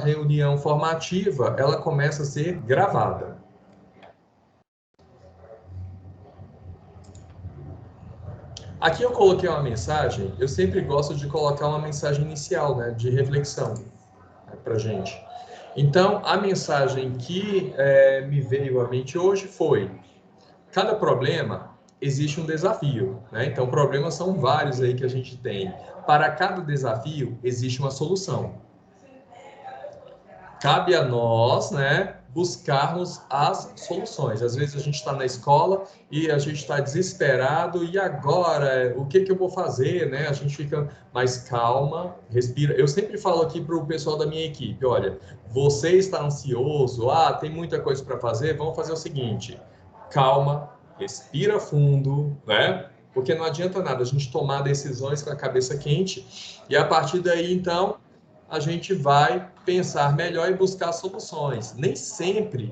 reunião formativa, ela começa a ser gravada. Aqui eu coloquei uma mensagem, eu sempre gosto de colocar uma mensagem inicial, né, de reflexão, né, para gente. Então, a mensagem que me veio à mente hoje foi: cada problema existe um desafio, né? Então, problemas são vários aí que a gente tem. Para cada desafio, existe uma solução. Cabe a nós, né, buscarmos as soluções. Às vezes a gente está na escola e a gente está desesperado, e agora? O que eu vou fazer, né? A gente fica mais calma, respira. Eu sempre falo aqui para o pessoal da minha equipe: olha, você está ansioso, tem muita coisa para fazer, vamos fazer o seguinte: calma, respira fundo, né? Porque não adianta nada a gente tomar decisões com a cabeça quente, e a partir daí, então, a gente vai pensar melhor e buscar soluções. Nem sempre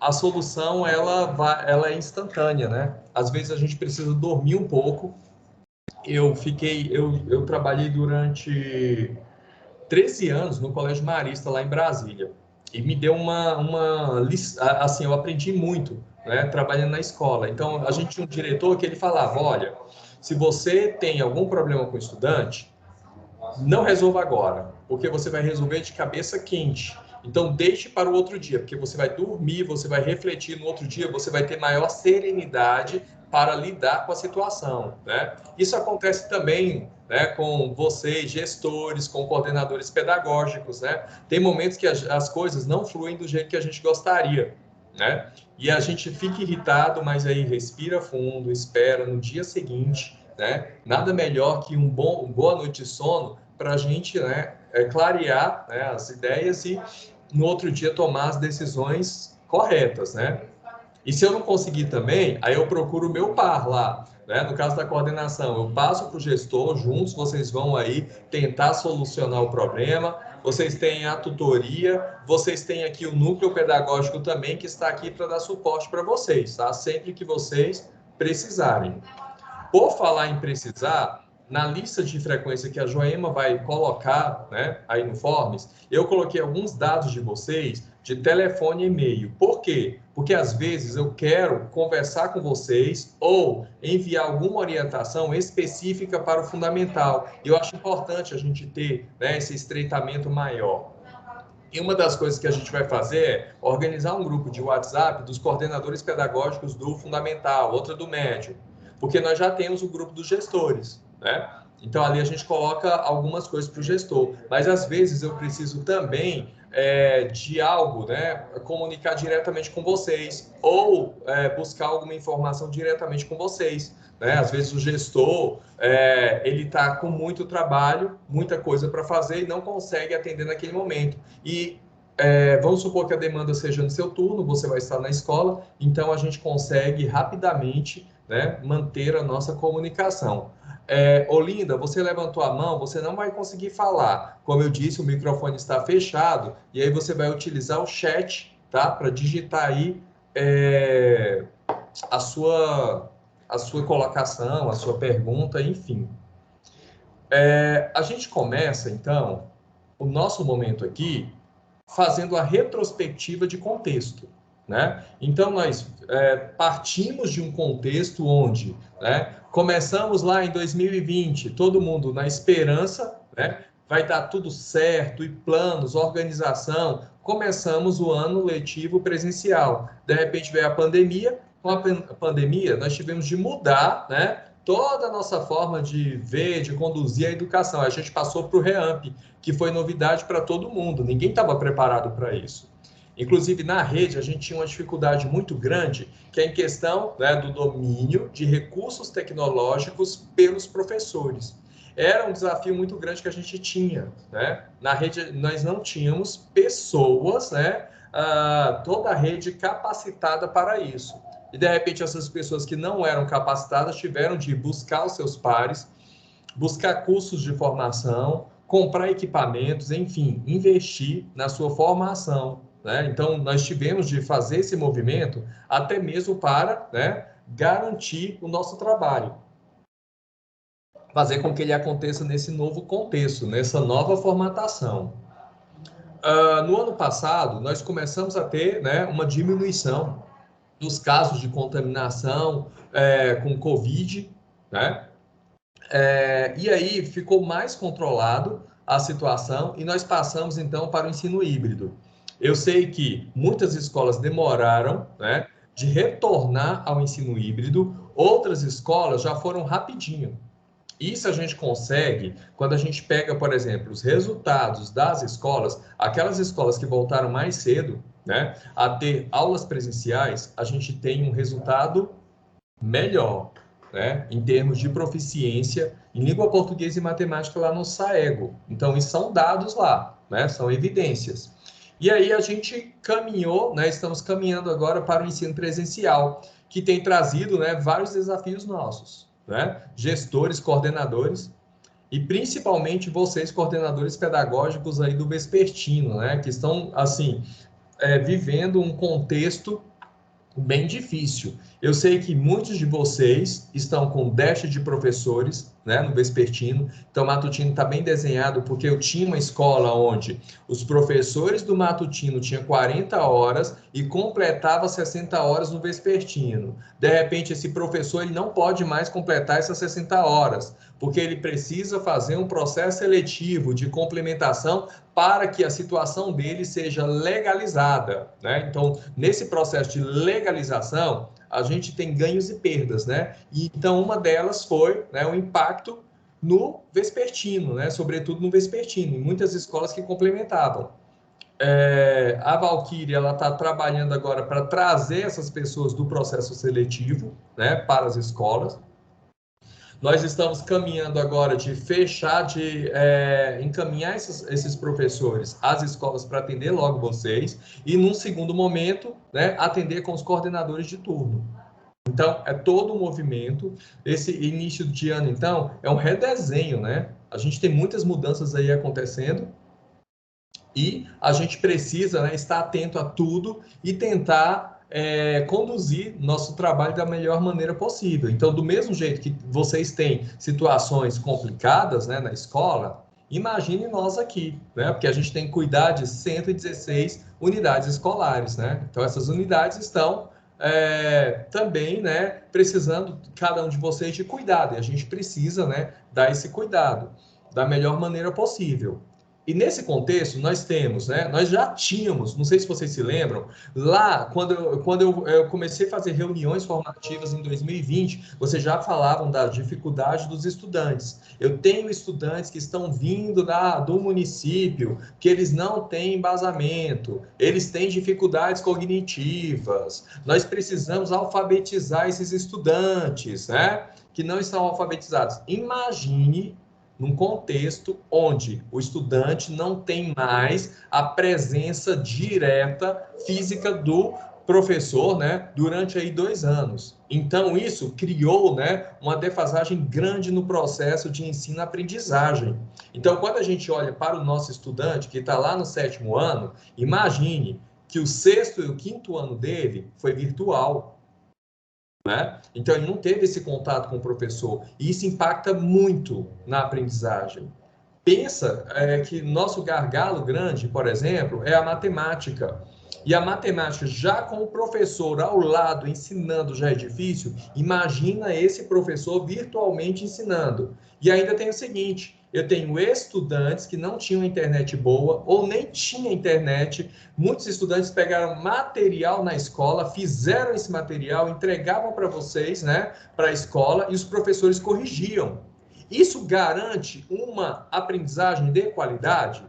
a solução ela é instantânea, né? Às vezes a gente precisa dormir um pouco. Eu trabalhei durante 13 anos no Colégio Marista, lá em Brasília. E me deu assim, eu aprendi muito, né, trabalhando na escola. Então, a gente tinha um diretor que ele falava: olha, se você tem algum problema com o estudante, não resolva agora, porque você vai resolver de cabeça quente. Então, deixe para o outro dia, porque você vai dormir, você vai refletir no outro dia, você vai ter maior serenidade para lidar com a situação, né? Isso acontece também, né, com vocês, gestores, com coordenadores pedagógicos, né? Tem momentos que as coisas não fluem do jeito que a gente gostaria, né? E a gente fica irritado, mas aí respira fundo, espera no dia seguinte, né? Nada melhor que uma boa noite de sono para a gente, né, clarear, né, as ideias e no outro dia tomar as decisões corretas, né? E se eu não conseguir também, aí eu procuro o meu par lá, né? No caso da coordenação, eu passo para o gestor, juntos vocês vão aí tentar solucionar o problema. Vocês têm a tutoria, vocês têm aqui o núcleo pedagógico também, que está aqui para dar suporte para vocês, tá? Sempre que vocês precisarem. Por falar em precisar, na lista de frequência que a Joema vai colocar, né, aí no Forms, eu coloquei alguns dados de vocês, de telefone e e-mail. Por quê? Porque às vezes eu quero conversar com vocês ou enviar alguma orientação específica para o fundamental. E eu acho importante a gente ter, né, esse estreitamento maior. E uma das coisas que a gente vai fazer é organizar um grupo de WhatsApp dos coordenadores pedagógicos do fundamental, outra do médio, porque nós já temos o grupo dos gestores, né? Então, ali a gente coloca algumas coisas para o gestor, mas às vezes eu preciso também de algo, né? Comunicar diretamente com vocês, ou buscar alguma informação diretamente com vocês, né? Às vezes o gestor ele está com muito trabalho, muita coisa para fazer e não consegue atender naquele momento. E vamos supor que a demanda seja no seu turno, você vai estar na escola, então a gente consegue rapidamente, né, manter a nossa comunicação. Olinda, você levantou a mão, você não vai conseguir falar. Como eu disse, o microfone está fechado, e aí você vai utilizar o chat, tá, para digitar aí a sua colocação, a sua pergunta, enfim. A gente começa, então, o nosso momento aqui fazendo a retrospectiva de contexto, né? Então, nós partimos de um contexto onde, né, começamos lá em 2020, todo mundo na esperança, né, vai dar tudo certo, e planos, organização. Começamos o ano letivo presencial. De repente veio a pandemia. Com a pandemia, nós tivemos de mudar, né, toda a nossa forma de ver, de conduzir a educação. A gente passou para o REAMP, que foi novidade para todo mundo. Ninguém estava preparado para isso. Inclusive, na rede, a gente tinha uma dificuldade muito grande, que é em questão, né, do domínio de recursos tecnológicos pelos professores. Era um desafio muito grande que a gente tinha, né? Na rede, nós não tínhamos pessoas, né, toda a rede capacitada para isso. E, de repente, essas pessoas que não eram capacitadas tiveram de buscar os seus pares, buscar cursos de formação, comprar equipamentos, enfim, investir na sua formação, né? Então, nós tivemos de fazer esse movimento até mesmo para, né, garantir o nosso trabalho, fazer com que ele aconteça nesse novo contexto, nessa nova formatação. No ano passado, nós começamos a ter, né, uma diminuição dos casos de contaminação com Covid, né? E aí ficou mais controlado a situação e nós passamos então para o ensino híbrido. Eu sei que muitas escolas demoraram, né, de retornar ao ensino híbrido, outras escolas já foram rapidinho. Isso a gente consegue quando a gente pega, por exemplo, os resultados das escolas, aquelas escolas que voltaram mais cedo, né, a ter aulas presenciais, a gente tem um resultado melhor, né, em termos de proficiência em língua portuguesa e matemática lá no SAEGO. Então, isso são dados lá, né, são evidências. E aí a gente caminhou, né, estamos caminhando agora para o ensino presencial, que tem trazido, né, vários desafios nossos, né, gestores, coordenadores, e principalmente vocês, coordenadores pedagógicos aí do Vespertino, né, que estão, assim, vivendo um contexto bem difícil. Eu sei que muitos de vocês estão com déficit de professores, né, no vespertino. Então, o matutino está bem desenhado, porque eu tinha uma escola onde os professores do matutino tinham 40 horas e completava 60 horas no vespertino. De repente, esse professor ele não pode mais completar essas 60 horas, porque ele precisa fazer um processo seletivo de complementação para que a situação dele seja legalizada, né? Então, nesse processo de legalização, a gente tem ganhos e perdas, né? E, então, uma delas foi, né, o impacto no vespertino, né? Sobretudo no vespertino, em muitas escolas que complementavam. A Valquíria ela está trabalhando agora para trazer essas pessoas do processo seletivo, né, para as escolas. Nós estamos caminhando agora de fechar, de encaminhar esses professores às escolas para atender logo vocês e, num segundo momento, né, atender com os coordenadores de turno. Então, é todo um movimento. Esse início de ano, então, é um redesenho, né? A gente tem muitas mudanças aí acontecendo e a gente precisa, né, estar atento a tudo e tentar conduzir nosso trabalho da melhor maneira possível. Então, do mesmo jeito que vocês têm situações complicadas, né, na escola, imagine nós aqui, né? Porque a gente tem que cuidar de 116 unidades escolares, né? Então, essas unidades estão também, né, precisando, cada um de vocês, de cuidado. E a gente precisa, né, dar esse cuidado da melhor maneira possível. E nesse contexto, nós temos, né, nós já tínhamos, não sei se vocês se lembram, lá, quando eu comecei a fazer reuniões formativas em 2020, vocês já falavam da dificuldade dos estudantes. Eu tenho estudantes que estão vindo do município, que eles não têm embasamento, eles têm dificuldades cognitivas, nós precisamos alfabetizar esses estudantes, né, que não estão alfabetizados. Imagine num contexto onde o estudante não tem mais a presença direta física do professor, né, durante aí 2 anos. Então, isso criou, né, uma defasagem grande no processo de ensino-aprendizagem. Então, quando a gente olha para o nosso estudante que está lá no 7º ano, imagine que o 6º e o 5º ano dele foi virtual. Né? Então, ele não teve esse contato com o professor, e isso impacta muito na aprendizagem. Pensa que nosso gargalo grande, por exemplo, é a matemática. E a matemática, já com o professor ao lado ensinando, já é difícil. Imagina esse professor virtualmente ensinando. E ainda tem o seguinte: eu tenho estudantes que não tinham internet boa ou nem tinha internet. Muitos estudantes pegaram material na escola, fizeram esse material, entregavam para vocês, né, para a escola, e os professores corrigiam. Isso garante uma aprendizagem de qualidade?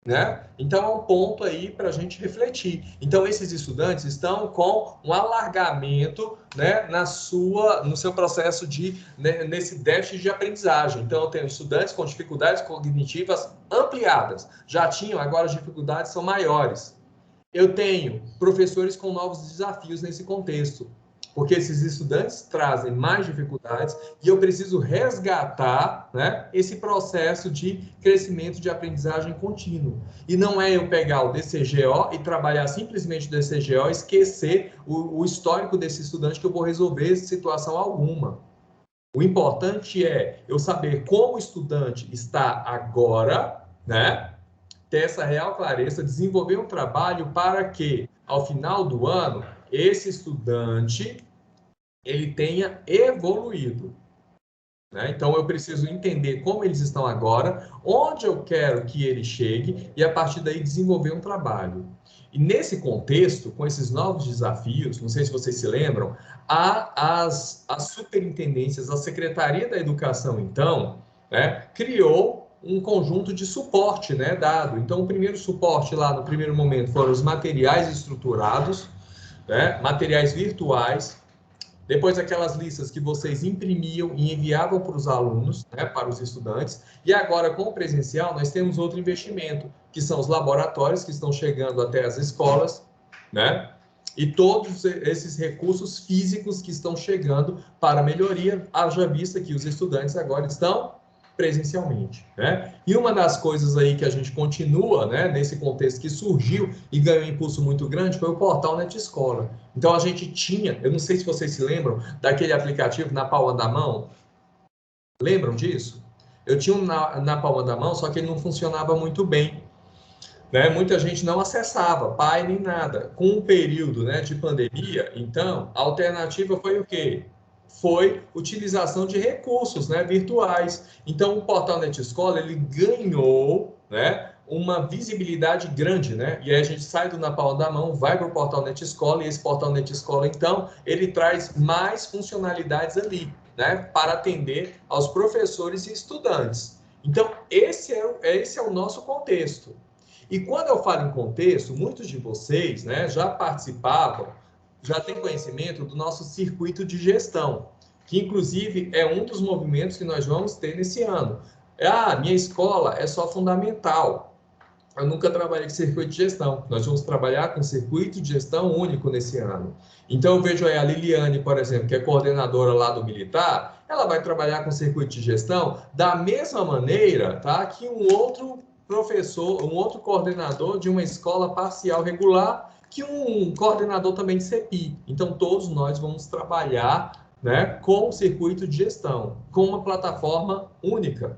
Né? Então, é um ponto aí para a gente refletir. Então, esses estudantes estão com um alargamento, né, no seu processo nesse déficit de aprendizagem. Então, eu tenho estudantes com dificuldades cognitivas ampliadas. Já tinham, agora as dificuldades são maiores. Eu tenho professores com novos desafios nesse contexto, porque esses estudantes trazem mais dificuldades e eu preciso resgatar, né, esse processo de crescimento de aprendizagem contínuo. E não é eu pegar o DCGO e trabalhar simplesmente o DCGO e esquecer o histórico desse estudante, que eu vou resolver situação alguma. O importante é eu saber como o estudante está agora, né, ter essa real clareza, desenvolver um trabalho para que, ao final do ano, esse estudante ele tenha evoluído. Né? Então, eu preciso entender como eles estão agora, onde eu quero que ele chegue e, a partir daí, desenvolver um trabalho. E nesse contexto, com esses novos desafios, não sei se vocês se lembram, as superintendências, a Secretaria da Educação, então, né, criou um conjunto de suporte, né, dado. Então, o primeiro suporte lá, no primeiro momento, foram os materiais estruturados, né, materiais virtuais. Depois, aquelas listas que vocês imprimiam e enviavam para os alunos, né, para os estudantes. E agora, com o presencial, nós temos outro investimento, que são os laboratórios que estão chegando até as escolas, né? E todos esses recursos físicos que estão chegando para melhoria, haja vista que os estudantes agora estão presencialmente, né? E uma das coisas aí que a gente continua, né, nesse contexto que surgiu e ganhou um impulso muito grande foi o portal NetEscola. Então a gente tinha, eu não sei se vocês se lembram daquele aplicativo na palma da mão. Lembram disso? Eu tinha um na palma da mão, só que ele não funcionava muito bem. Né? Muita gente não acessava, pai nem nada. Com o período, né, de pandemia, então, a alternativa foi o quê? Foi utilização de recursos, né, virtuais. Então, o portal NetEscola, ele ganhou, né, uma visibilidade grande, né? E aí a gente sai do na palma da mão, vai para o portal NetEscola, e esse portal NetEscola, então, ele traz mais funcionalidades ali, né, para atender aos professores e estudantes. Então, esse é o nosso contexto. E quando eu falo em contexto, muitos de vocês, né, já participavam, já têm conhecimento do nosso circuito de gestão, que inclusive é um dos movimentos que nós vamos ter nesse ano. Minha escola é só fundamental. Eu nunca trabalhei com circuito de gestão. Nós vamos trabalhar com circuito de gestão único nesse ano. Então, eu vejo aí a Liliane, por exemplo, que é coordenadora lá do Militar, ela vai trabalhar com circuito de gestão da mesma maneira, tá, que um outro professor, um outro coordenador de uma escola parcial regular, que um coordenador também de CEPI. Então, todos nós vamos trabalhar, né, com o circuito de gestão, com uma plataforma única.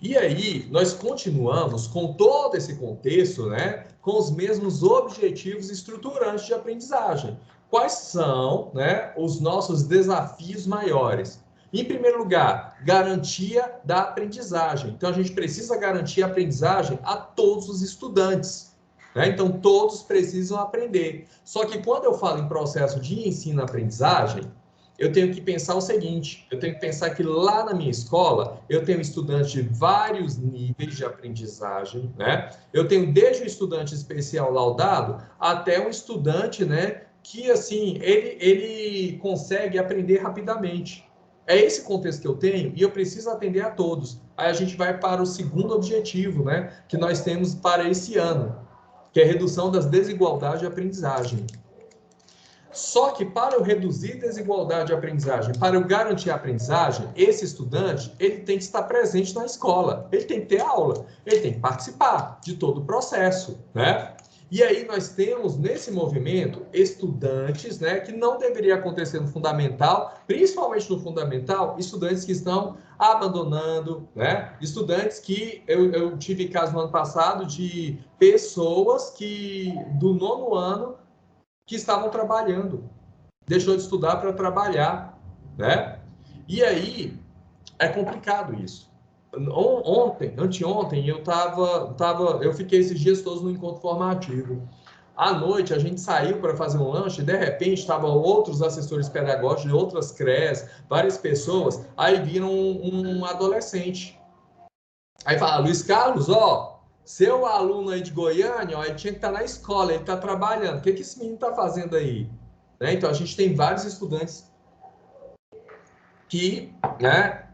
E aí, nós continuamos com todo esse contexto, né, com os mesmos objetivos estruturantes de aprendizagem. Quais são, né, os nossos desafios maiores? Em primeiro lugar, garantia da aprendizagem. Então, a gente precisa garantir a aprendizagem a todos os estudantes. Né? Então, todos precisam aprender. Só que quando eu falo em processo de ensino-aprendizagem, eu tenho que pensar o seguinte, eu tenho que pensar que lá na minha escola, eu tenho estudantes de vários níveis de aprendizagem, né? Eu tenho desde o estudante especial laudado até um estudante, né, que, assim, ele consegue aprender rapidamente. É esse contexto que eu tenho e eu preciso atender a todos. Aí a gente vai para o segundo objetivo, né, que nós temos para esse ano, que é a redução das desigualdades de aprendizagem. Só que para eu reduzir desigualdade de aprendizagem, para eu garantir a aprendizagem, esse estudante, ele tem que estar presente na escola, ele tem que ter aula, ele tem que participar de todo o processo, né? E aí nós temos, nesse movimento, estudantes, né, que não deveria acontecer no fundamental, principalmente no fundamental, estudantes que estão abandonando, né? Estudantes que, eu tive caso no ano passado de pessoas que, do nono ano, que estavam trabalhando, deixou de estudar para trabalhar, né? E aí é complicado isso. Anteontem, eu fiquei esses dias todos no encontro formativo. À noite, a gente saiu para fazer um lanche e, de repente, estavam outros assessores pedagógicos de outras CREs, várias pessoas, aí viram um adolescente. Aí fala, Luiz Carlos, ó, seu aluno aí de Goiânia, ó, ele tinha que estar na escola, ele está trabalhando. O que esse menino está fazendo aí? Né? Então, a gente tem vários estudantes que, né,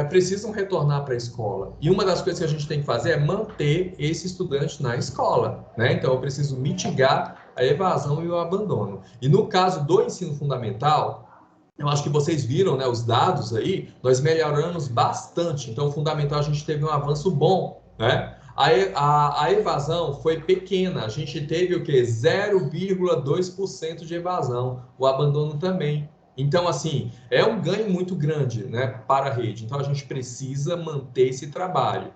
precisam retornar para a escola. E uma das coisas que a gente tem que fazer é manter esse estudante na escola. Né? Então, eu preciso mitigar a evasão e o abandono. E no caso do ensino fundamental, eu acho que vocês viram, né, os dados aí, nós melhoramos bastante. Então, o fundamental, a gente teve um avanço bom, né? A evasão foi pequena, a gente teve o quê? 0,2% de evasão, o abandono também. Então, assim, é um ganho muito grande, né, para a rede. Então, a gente precisa manter esse trabalho.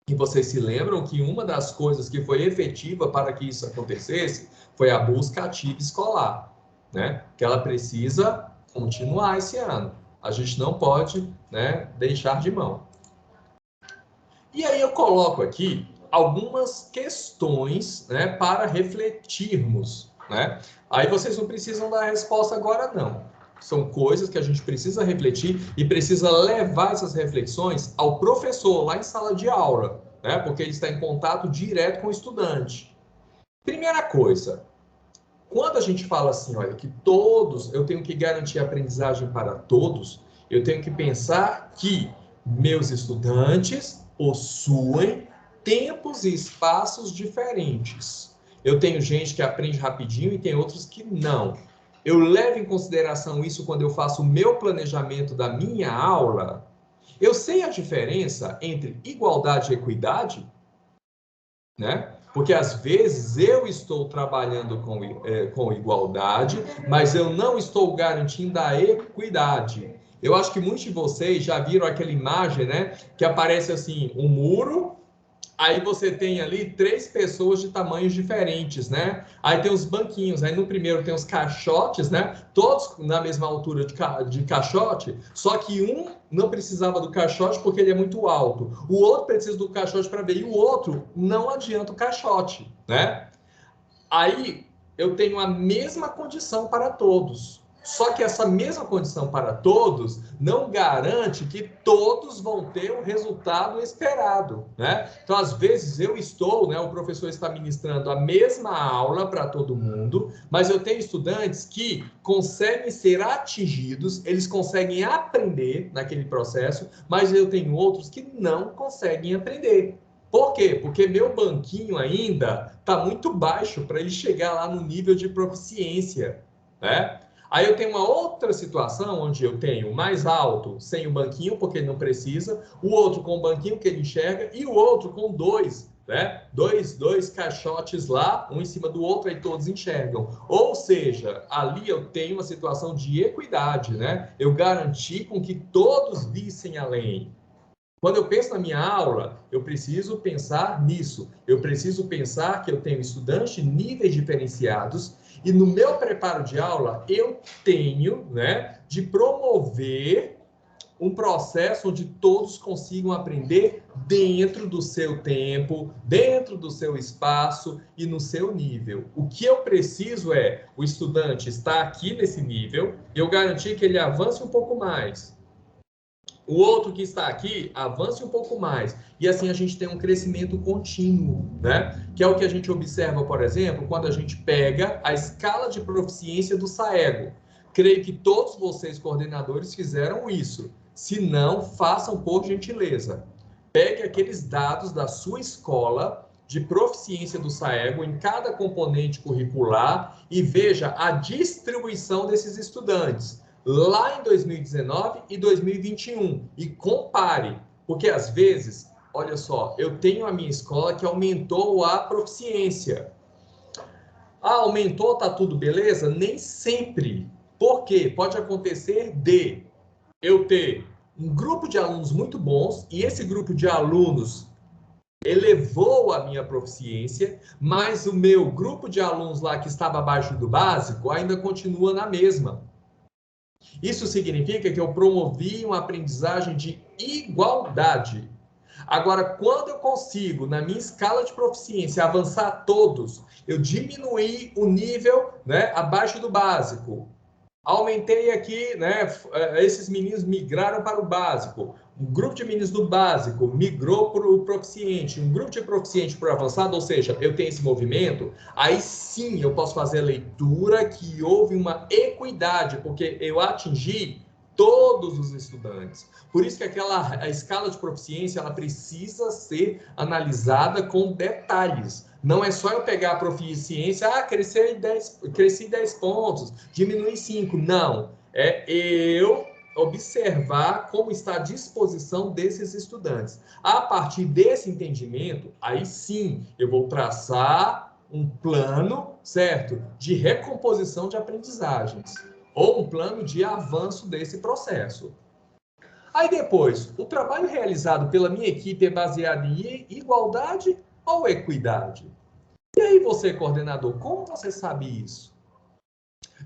E vocês se lembram que uma das coisas que foi efetiva para que isso acontecesse foi a busca ativa escolar, né? Que ela precisa continuar esse ano. A gente não pode, né, deixar de mão. E aí eu coloco aqui algumas questões, né, para refletirmos, né? Aí vocês não precisam dar a resposta agora, não. São coisas que a gente precisa refletir e precisa levar essas reflexões ao professor lá em sala de aula, né? Porque ele está em contato direto com o estudante. Primeira coisa, quando a gente fala assim, olha, que todos, eu tenho que garantir a aprendizagem para todos, eu tenho que pensar que meus estudantes possuem tempos e espaços diferentes. Eu tenho gente que aprende rapidinho e tem outros que não. Eu levo em consideração isso quando eu faço o meu planejamento da minha aula. Eu sei a diferença entre igualdade e equidade, né? Porque às vezes eu estou trabalhando com igualdade, mas eu não estou garantindo a equidade. Eu acho que muitos de vocês já viram aquela imagem, né? Que aparece assim, um muro. Aí você tem ali 3 pessoas de tamanhos diferentes, né? Aí tem os banquinhos. Aí no primeiro tem os caixotes, né? Todos na mesma altura de caixote, só que um não precisava do caixote porque ele é muito alto. O outro precisa do caixote para ver, e o outro não adianta o caixote, né? Aí eu tenho a mesma condição para todos. Só que essa mesma condição para todos não garante que todos vão ter o resultado esperado, né? Então, às vezes, eu estou, né, o professor está ministrando a mesma aula para todo mundo, mas eu tenho estudantes que conseguem ser atingidos, eles conseguem aprender naquele processo, mas eu tenho outros que não conseguem aprender. Por quê? Porque meu banquinho ainda está muito baixo para ele chegar lá no nível de proficiência, né? Aí eu tenho uma outra situação onde eu tenho o mais alto sem o banquinho, porque ele não precisa, o outro com o banquinho que ele enxerga e o outro com dois, né? Dois caixotes lá, um em cima do outro, aí todos enxergam. Ou seja, ali eu tenho uma situação de equidade, né? Eu garanti com que todos vissem além. Quando eu penso na minha aula, eu preciso pensar nisso. Eu preciso pensar que eu tenho estudantes de níveis diferenciados e no meu preparo de aula eu tenho, né, de promover um processo onde todos consigam aprender dentro do seu tempo, dentro do seu espaço e no seu nível. O que eu preciso é o estudante estar aqui nesse nível, eu garantir que ele avance um pouco mais. O outro que está aqui, avance um pouco mais. E assim a gente tem um crescimento contínuo, né? Que é o que a gente observa, por exemplo, quando a gente pega a escala de proficiência do Saego. Creio que todos vocês, coordenadores, fizeram isso. Se não, façam por gentileza. Pegue aqueles dados da sua escola de proficiência do Saego em cada componente curricular e veja a distribuição desses estudantes lá em 2019 e 2021 e compare, porque às vezes, olha só, eu tenho a minha escola que aumentou a proficiência. Ah, aumentou, tá tudo beleza? Nem sempre. Por quê? Pode acontecer de eu ter um grupo de alunos muito bons e esse grupo de alunos elevou a minha proficiência, mas o meu grupo de alunos lá que estava abaixo do básico ainda continua na mesma. Isso significa que eu promovi uma aprendizagem de igualdade. Agora, quando eu consigo, na minha escala de proficiência, avançar todos, eu diminuí o nível, né, abaixo do básico. Aumentei aqui, né, esses meninos migraram para o básico. Um grupo de meninos do básico migrou para o proficiente, um grupo de proficiente para o avançado, ou seja, eu tenho esse movimento, aí sim eu posso fazer a leitura que houve uma equidade, porque eu atingi todos os estudantes. Por isso que a escala de proficiência ela precisa ser analisada com detalhes. Não é só eu pegar a proficiência, cresci 10 pontos, diminui 5. Não. É eu observar como está a disposição desses estudantes. A partir desse entendimento, aí sim eu vou traçar um plano, certo? De recomposição de aprendizagens ou um plano de avanço desse processo. Aí depois, o trabalho realizado pela minha equipe é baseado em igualdade ou equidade? E aí você, coordenador, como você sabe isso?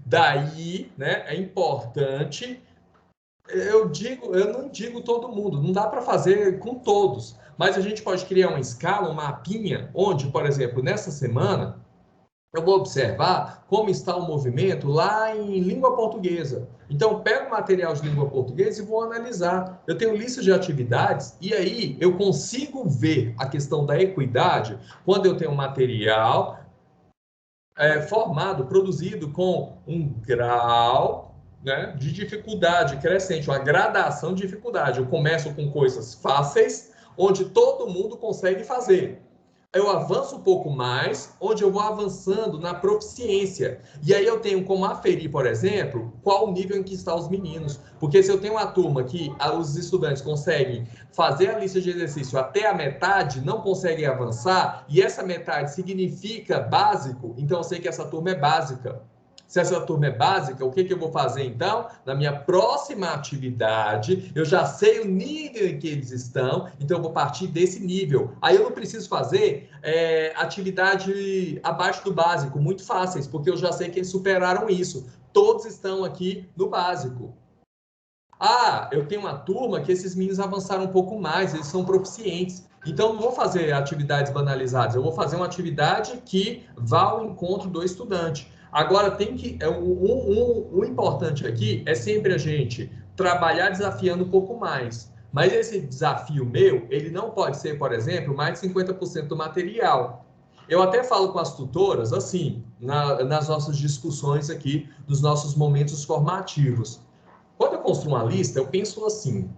Daí, né, é importante, eu não digo todo mundo, não dá para fazer com todos, mas a gente pode criar uma escala, um mapinha, onde, por exemplo, nessa semana, eu vou observar como está o movimento lá em língua portuguesa. Então, pego o material de língua portuguesa e vou analisar. Eu tenho lista de atividades e aí eu consigo ver a questão da equidade quando eu tenho material formado, produzido com um grau, né, de dificuldade crescente, uma gradação de dificuldade. Eu começo com coisas fáceis, onde todo mundo consegue fazer. Eu avanço um pouco mais, onde eu vou avançando na proficiência. E aí eu tenho como aferir, por exemplo, qual o nível em que estão os meninos. Porque se eu tenho uma turma que os estudantes conseguem fazer a lista de exercício até a metade, não conseguem avançar, e essa metade significa básico, então eu sei que essa turma é básica. Se essa turma é básica, o que eu vou fazer então? Na minha próxima atividade, eu já sei o nível em que eles estão, então eu vou partir desse nível. Aí eu não preciso fazer atividade abaixo do básico, muito fáceis, porque eu já sei que eles superaram isso. Todos estão aqui no básico. Ah, eu tenho uma turma que esses meninos avançaram um pouco mais, eles são proficientes. Então, não vou fazer atividades banalizadas, eu vou fazer uma atividade que vá ao encontro do estudante. Agora, tem que. O importante aqui é sempre a gente trabalhar desafiando um pouco mais. Mas esse desafio meu, ele não pode ser, por exemplo, mais de 50% do material. Eu até falo com as tutoras, assim, nas nossas discussões aqui, nos nossos momentos formativos. Quando eu construo uma lista, eu penso assim: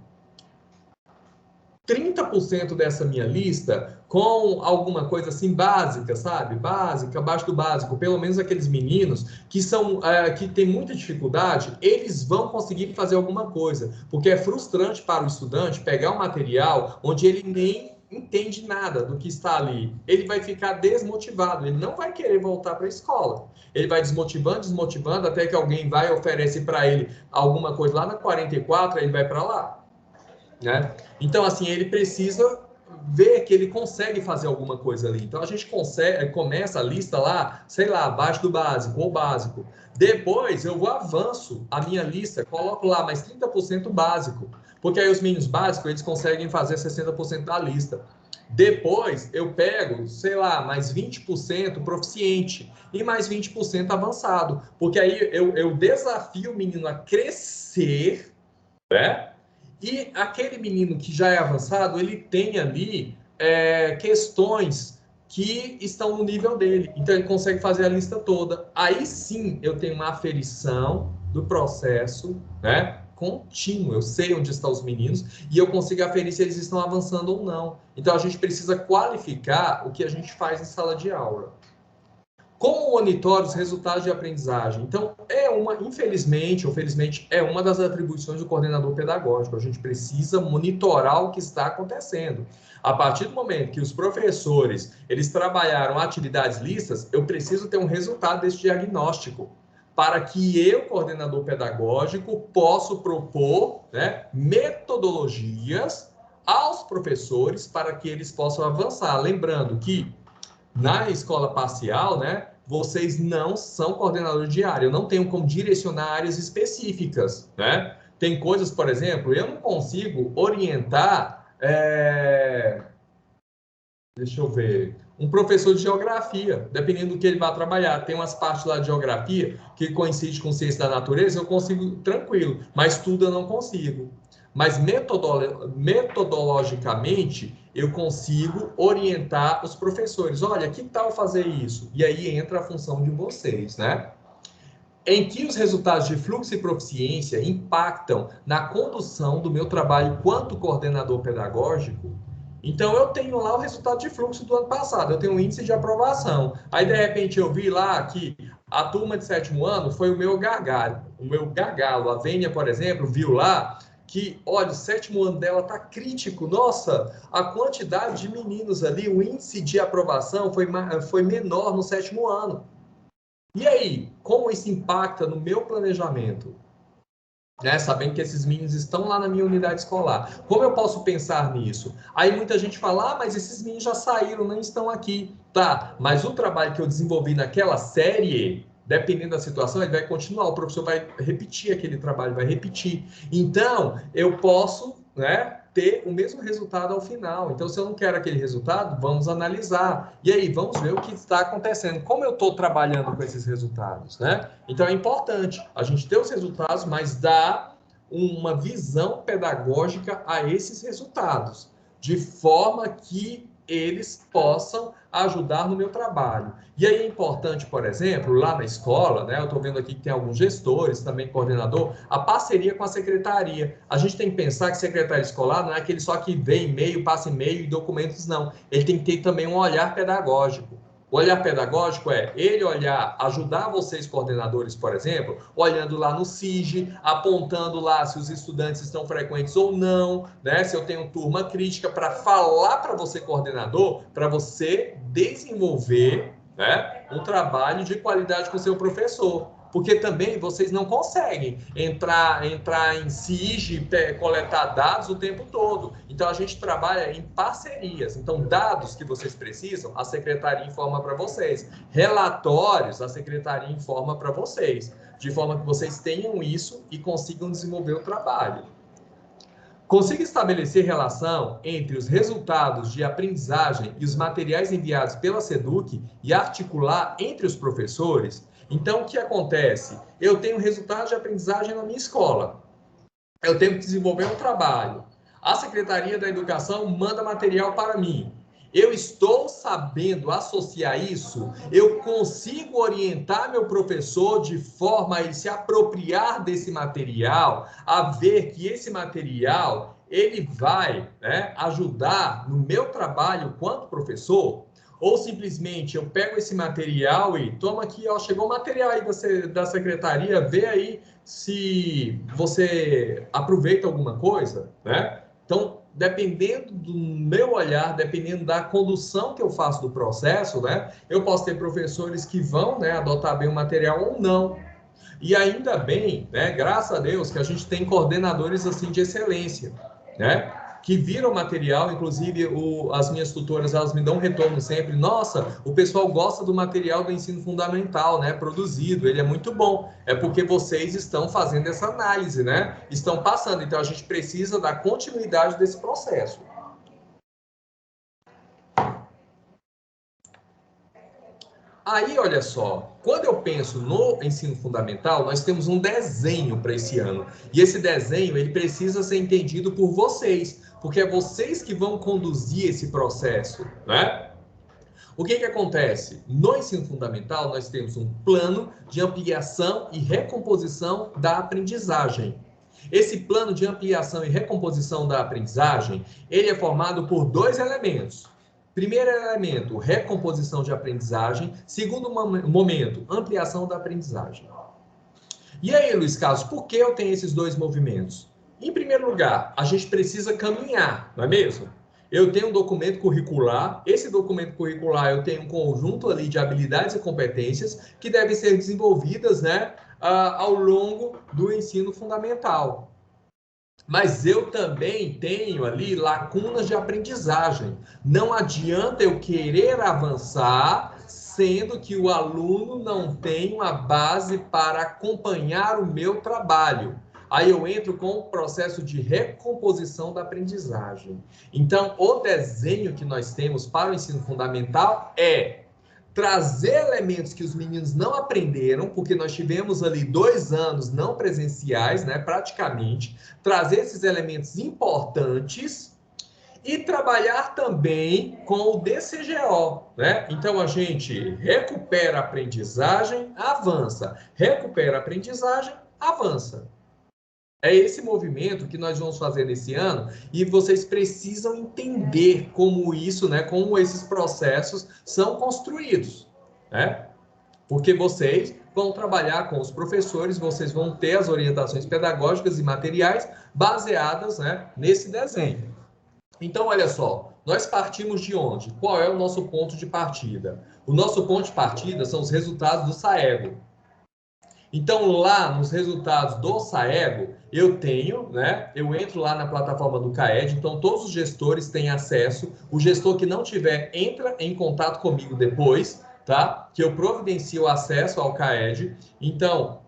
30% dessa minha lista com alguma coisa assim básica, sabe? Básica, abaixo do básico, pelo menos aqueles meninos que são que têm muita dificuldade, eles vão conseguir fazer alguma coisa, porque é frustrante para o estudante pegar um material onde ele nem entende nada do que está ali. Ele vai ficar desmotivado, ele não vai querer voltar para a escola. Ele vai desmotivando, desmotivando, até que alguém vai e oferece para ele alguma coisa lá na 44, aí ele vai para lá. Né? Então, assim, ele precisa ver que ele consegue fazer alguma coisa ali. Então, a gente começa a lista lá, sei lá, abaixo do básico ou básico. Depois, eu vou avanço a minha lista, coloco lá mais 30% básico, porque aí os meninos básicos, eles conseguem fazer 60% da lista. Depois, eu pego, sei lá, mais 20% proficiente e mais 20% avançado, porque aí eu desafio o menino a crescer, né? E aquele menino que já é avançado, ele tem ali questões que estão no nível dele. Então, ele consegue fazer a lista toda. Aí sim, eu tenho uma aferição do processo, né? Contínuo. Eu sei onde estão os meninos e eu consigo aferir se eles estão avançando ou não. Então, a gente precisa qualificar o que a gente faz em sala de aula. Como monitora os resultados de aprendizagem? Então, infelizmente ou felizmente, é uma das atribuições do coordenador pedagógico. A gente precisa monitorar o que está acontecendo. A partir do momento que os professores, eles trabalharam atividades listas, eu preciso ter um resultado desse diagnóstico, para que eu, coordenador pedagógico, possa propor, né, metodologias aos professores para que eles possam avançar. Lembrando que na escola parcial, né, vocês não são coordenadores de área. Eu não tenho como direcionar áreas específicas, né? Tem coisas, por exemplo, eu não consigo orientar, deixa eu ver, um professor de geografia, dependendo do que ele vai trabalhar. Tem umas partes lá de geografia que coincide com ciência da natureza, eu consigo tranquilo, mas tudo eu não consigo. Mas metodologicamente, eu consigo orientar os professores. Olha, que tal fazer isso? E aí entra a função de vocês, né? Em que os resultados de fluxo e proficiência impactam na condução do meu trabalho quanto coordenador pedagógico. Então, eu tenho lá o resultado de fluxo do ano passado, eu tenho um índice de aprovação. Aí, de repente, eu vi lá que a turma de 7º ano foi o meu gargalo. A Vênia, por exemplo, viu lá que, olha, o 7º ano dela está crítico. Nossa, a quantidade de meninos ali, o índice de aprovação foi menor no 7º ano. E aí, como isso impacta no meu planejamento? né? Sabendo que esses meninos estão lá na minha unidade escolar. Como eu posso pensar nisso? Aí muita gente fala, mas esses meninos já saíram, não estão aqui. Tá, mas o trabalho que eu desenvolvi naquela série, dependendo da situação, ele vai continuar, o professor vai repetir aquele trabalho, vai repetir. Então, eu posso, né, ter o mesmo resultado ao final. Então, se eu não quero aquele resultado, vamos analisar. E aí, vamos ver o que está acontecendo. Como eu estou trabalhando com esses resultados, né? Então, é importante a gente ter os resultados, mas dar uma visão pedagógica a esses resultados, de forma que eles possam ajudar no meu trabalho. E aí é importante, por exemplo, lá na escola, né? Eu estou vendo aqui que tem alguns gestores, também coordenador, a parceria com a secretaria. A gente tem que pensar que secretário escolar não é aquele só que vê e-mail, passa e-mail e documentos, não. Ele tem que ter também um olhar pedagógico. O olhar pedagógico é ele olhar, ajudar vocês coordenadores, por exemplo, olhando lá no SIG, apontando lá se os estudantes estão frequentes ou não, né? Se eu tenho turma crítica, para falar para você, coordenador, para você desenvolver, né, um trabalho de qualidade com o seu professor. Porque também vocês não conseguem entrar em SIG, coletar dados o tempo todo. Então, a gente trabalha em parcerias. Então, dados que vocês precisam, a secretaria informa para vocês. Relatórios, a secretaria informa para vocês. De forma que vocês tenham isso e consigam desenvolver o trabalho. Consiga estabelecer relação entre os resultados de aprendizagem e os materiais enviados pela SEDUC e articular entre os professores. Então, o que acontece? Eu tenho resultados de aprendizagem na minha escola. Eu tenho que desenvolver um trabalho. A Secretaria da Educação manda material para mim. Eu estou sabendo associar isso, eu consigo orientar meu professor de forma a ele se apropriar desse material, a ver que esse material ele vai, né, ajudar no meu trabalho quanto professor, ou simplesmente eu pego esse material e toma aqui, ó, chegou o material aí da secretaria, vê aí se você aproveita alguma coisa, né? Então, dependendo do meu olhar, dependendo da condução que eu faço do processo, né? Eu posso ter professores que vão, né, adotar bem o material ou não. E ainda bem, né, graças a Deus, que a gente tem coordenadores assim de excelência, né? Que viram material, inclusive as minhas tutoras, elas me dão um retorno sempre. Nossa, o pessoal gosta do material do ensino fundamental, né? Produzido, ele é muito bom. É porque vocês estão fazendo essa análise, né? Estão passando. Então a gente precisa dar continuidade desse processo. Aí, olha só, quando eu penso no ensino fundamental, nós temos um desenho para esse ano. E esse desenho, ele precisa ser entendido por vocês, porque é vocês que vão conduzir esse processo, né? O que acontece? No ensino fundamental, nós temos um plano de ampliação e recomposição da aprendizagem. Esse plano de ampliação e recomposição da aprendizagem, ele é formado por dois elementos. Primeiro elemento, recomposição de aprendizagem. Segundo momento, ampliação da aprendizagem. E aí, Luiz Carlos, por que eu tenho esses dois movimentos? Em primeiro lugar, a gente precisa caminhar, não é mesmo? Eu tenho um documento curricular, esse documento curricular eu tenho um conjunto ali de habilidades e competências que devem ser desenvolvidas, né, ao longo do ensino fundamental. Mas eu também tenho ali lacunas de aprendizagem. Não adianta eu querer avançar, sendo que o aluno não tem uma base para acompanhar o meu trabalho. Aí eu entro com o processo de recomposição da aprendizagem. Então, o desenho que nós temos para o ensino fundamental é trazer elementos que os meninos não aprenderam, porque nós tivemos ali 2 anos não presenciais, né, praticamente, trazer esses elementos importantes e trabalhar também com o DCGO, né? Então a gente recupera a aprendizagem, avança, recupera a aprendizagem, avança. É esse movimento que nós vamos fazer nesse ano e vocês precisam entender como isso, né, como esses processos são construídos, né? Porque vocês vão trabalhar com os professores, vocês vão ter as orientações pedagógicas e materiais baseadas, né, nesse desenho. Então, olha só, nós partimos de onde? Qual é o nosso ponto de partida? O nosso ponto de partida são os resultados do SAEGO. Então, lá nos resultados do Saego, eu tenho, né? Eu entro lá na plataforma do CAED, então todos os gestores têm acesso. O gestor que não tiver, entra em contato comigo depois, tá? Que eu providencio o acesso ao CAED. Então,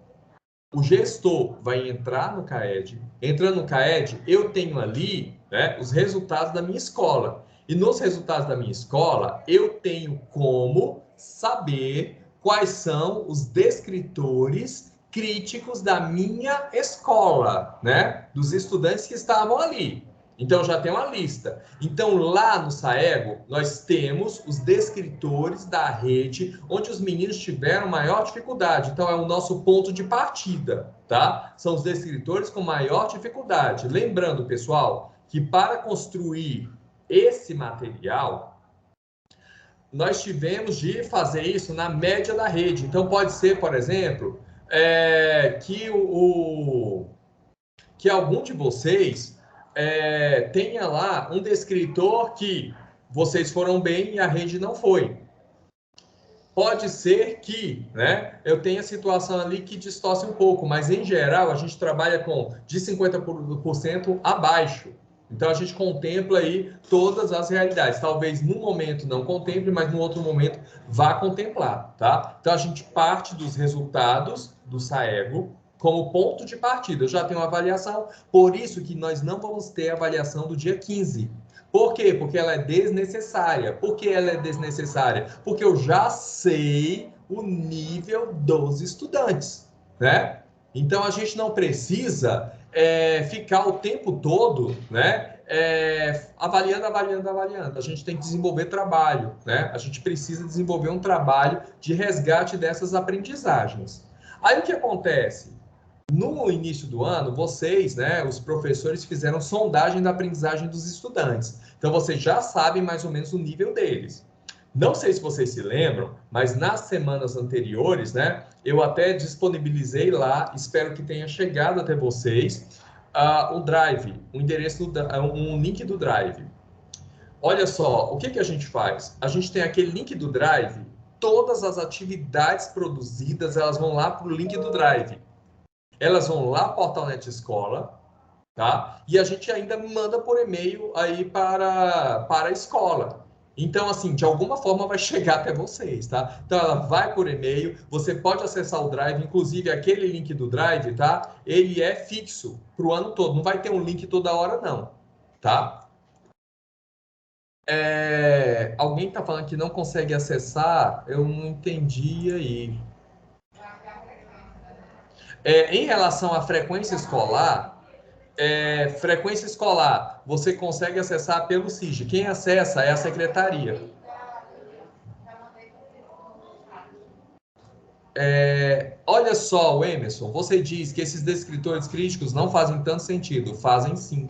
o gestor vai entrar no CAED. Entrando no CAED, eu tenho ali, né, os resultados da minha escola. E nos resultados da minha escola, eu tenho como saber quais são os descritores críticos da minha escola, né? Dos estudantes que estavam ali. Então, já tem uma lista. Então, lá no Saego, nós temos os descritores da rede onde os meninos tiveram maior dificuldade. Então, é o nosso ponto de partida, tá? São os descritores com maior dificuldade. Lembrando, pessoal, que para construir esse material, nós tivemos de fazer isso na média da rede. Então, pode ser, por exemplo, que algum de vocês tenha lá um descritor que vocês foram bem e a rede não foi. Pode ser que, né, eu tenha situação ali que distorce um pouco, mas em geral a gente trabalha com de 50% abaixo. Então a gente contempla aí todas as realidades. Talvez no momento não contemple, mas no outro momento vá contemplar, tá? Então a gente parte dos resultados do Saego como ponto de partida. Eu já tenho uma avaliação, por isso que nós não vamos ter avaliação do dia 15. Por quê? Porque ela é desnecessária. Por que ela é desnecessária? Porque eu já sei o nível dos estudantes, né? Então, a gente não precisa ficar o tempo todo, né? Avaliando. A gente tem que desenvolver trabalho, né? A gente precisa desenvolver um trabalho de resgate dessas aprendizagens. Aí, o que acontece? No início do ano, vocês, né, os professores, fizeram sondagem da aprendizagem dos estudantes. Então, vocês já sabem mais ou menos o nível deles. Não sei se vocês se lembram, mas nas semanas anteriores, né, eu até disponibilizei lá, espero que tenha chegado até vocês, o Drive, o endereço, um link do Drive. Olha só, o que a gente faz? A gente tem aquele link do Drive, todas as atividades produzidas, elas vão lá para o link do Drive. Elas vão lá para o Portal Net Escola, tá? E a gente ainda manda por e-mail aí para a escola. Então, assim, de alguma forma vai chegar até vocês, tá? Então, ela vai por e-mail, você pode acessar o Drive, inclusive aquele link do Drive, tá? Ele é fixo para o ano todo, não vai ter um link toda hora, não, tá? Alguém está falando que não consegue acessar, eu não entendi aí. Em relação à frequência escolar, você consegue acessar pelo SIG. Quem acessa é a secretaria. Olha só, Emerson, você diz que esses descritores críticos não fazem tanto sentido. Fazem sim.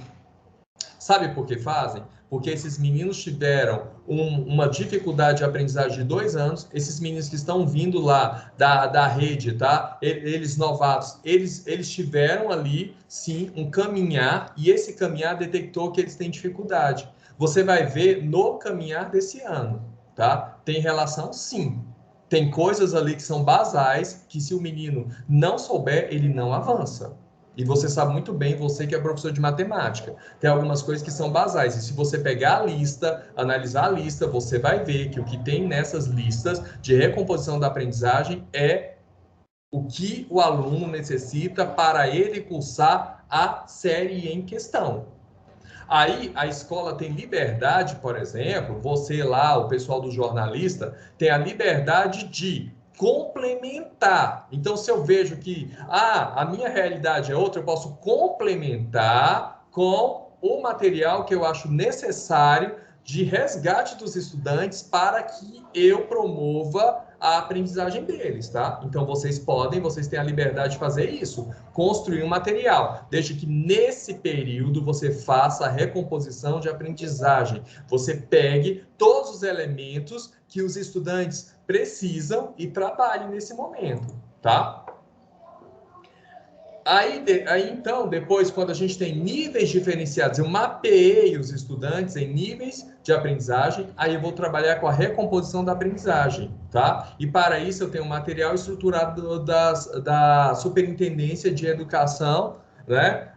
Sabe por que fazem? Porque esses meninos tiveram uma dificuldade de aprendizagem de 2 anos, esses meninos que estão vindo lá da rede, tá? Eles novatos, eles tiveram ali, sim, um caminhar, e esse caminhar detectou que eles têm dificuldade. Você vai ver no caminhar desse ano, tá? Tem relação, sim. Tem coisas ali que são basais, que se o menino não souber, ele não avança. E você sabe muito bem, você que é professor de matemática, tem algumas coisas que são basais. E se você pegar a lista, analisar a lista, você vai ver que o que tem nessas listas de recomposição da aprendizagem é o que o aluno necessita para ele cursar a série em questão. Aí a escola tem liberdade, por exemplo, você lá, o pessoal do jornalista, tem a liberdade de complementar. Então, se eu vejo que a minha realidade é outra, eu posso complementar com o material que eu acho necessário de resgate dos estudantes para que eu promova a aprendizagem deles, tá? Então, vocês têm a liberdade de fazer isso, construir um material, desde que nesse período você faça a recomposição de aprendizagem, você pegue todos os elementos que os estudantes precisam e trabalhe nesse momento, tá? Então, depois, quando a gente tem níveis diferenciados, eu mapeei os estudantes em níveis de aprendizagem, aí eu vou trabalhar com a recomposição da aprendizagem, tá? E para isso eu tenho um material estruturado da Superintendência de Educação, né?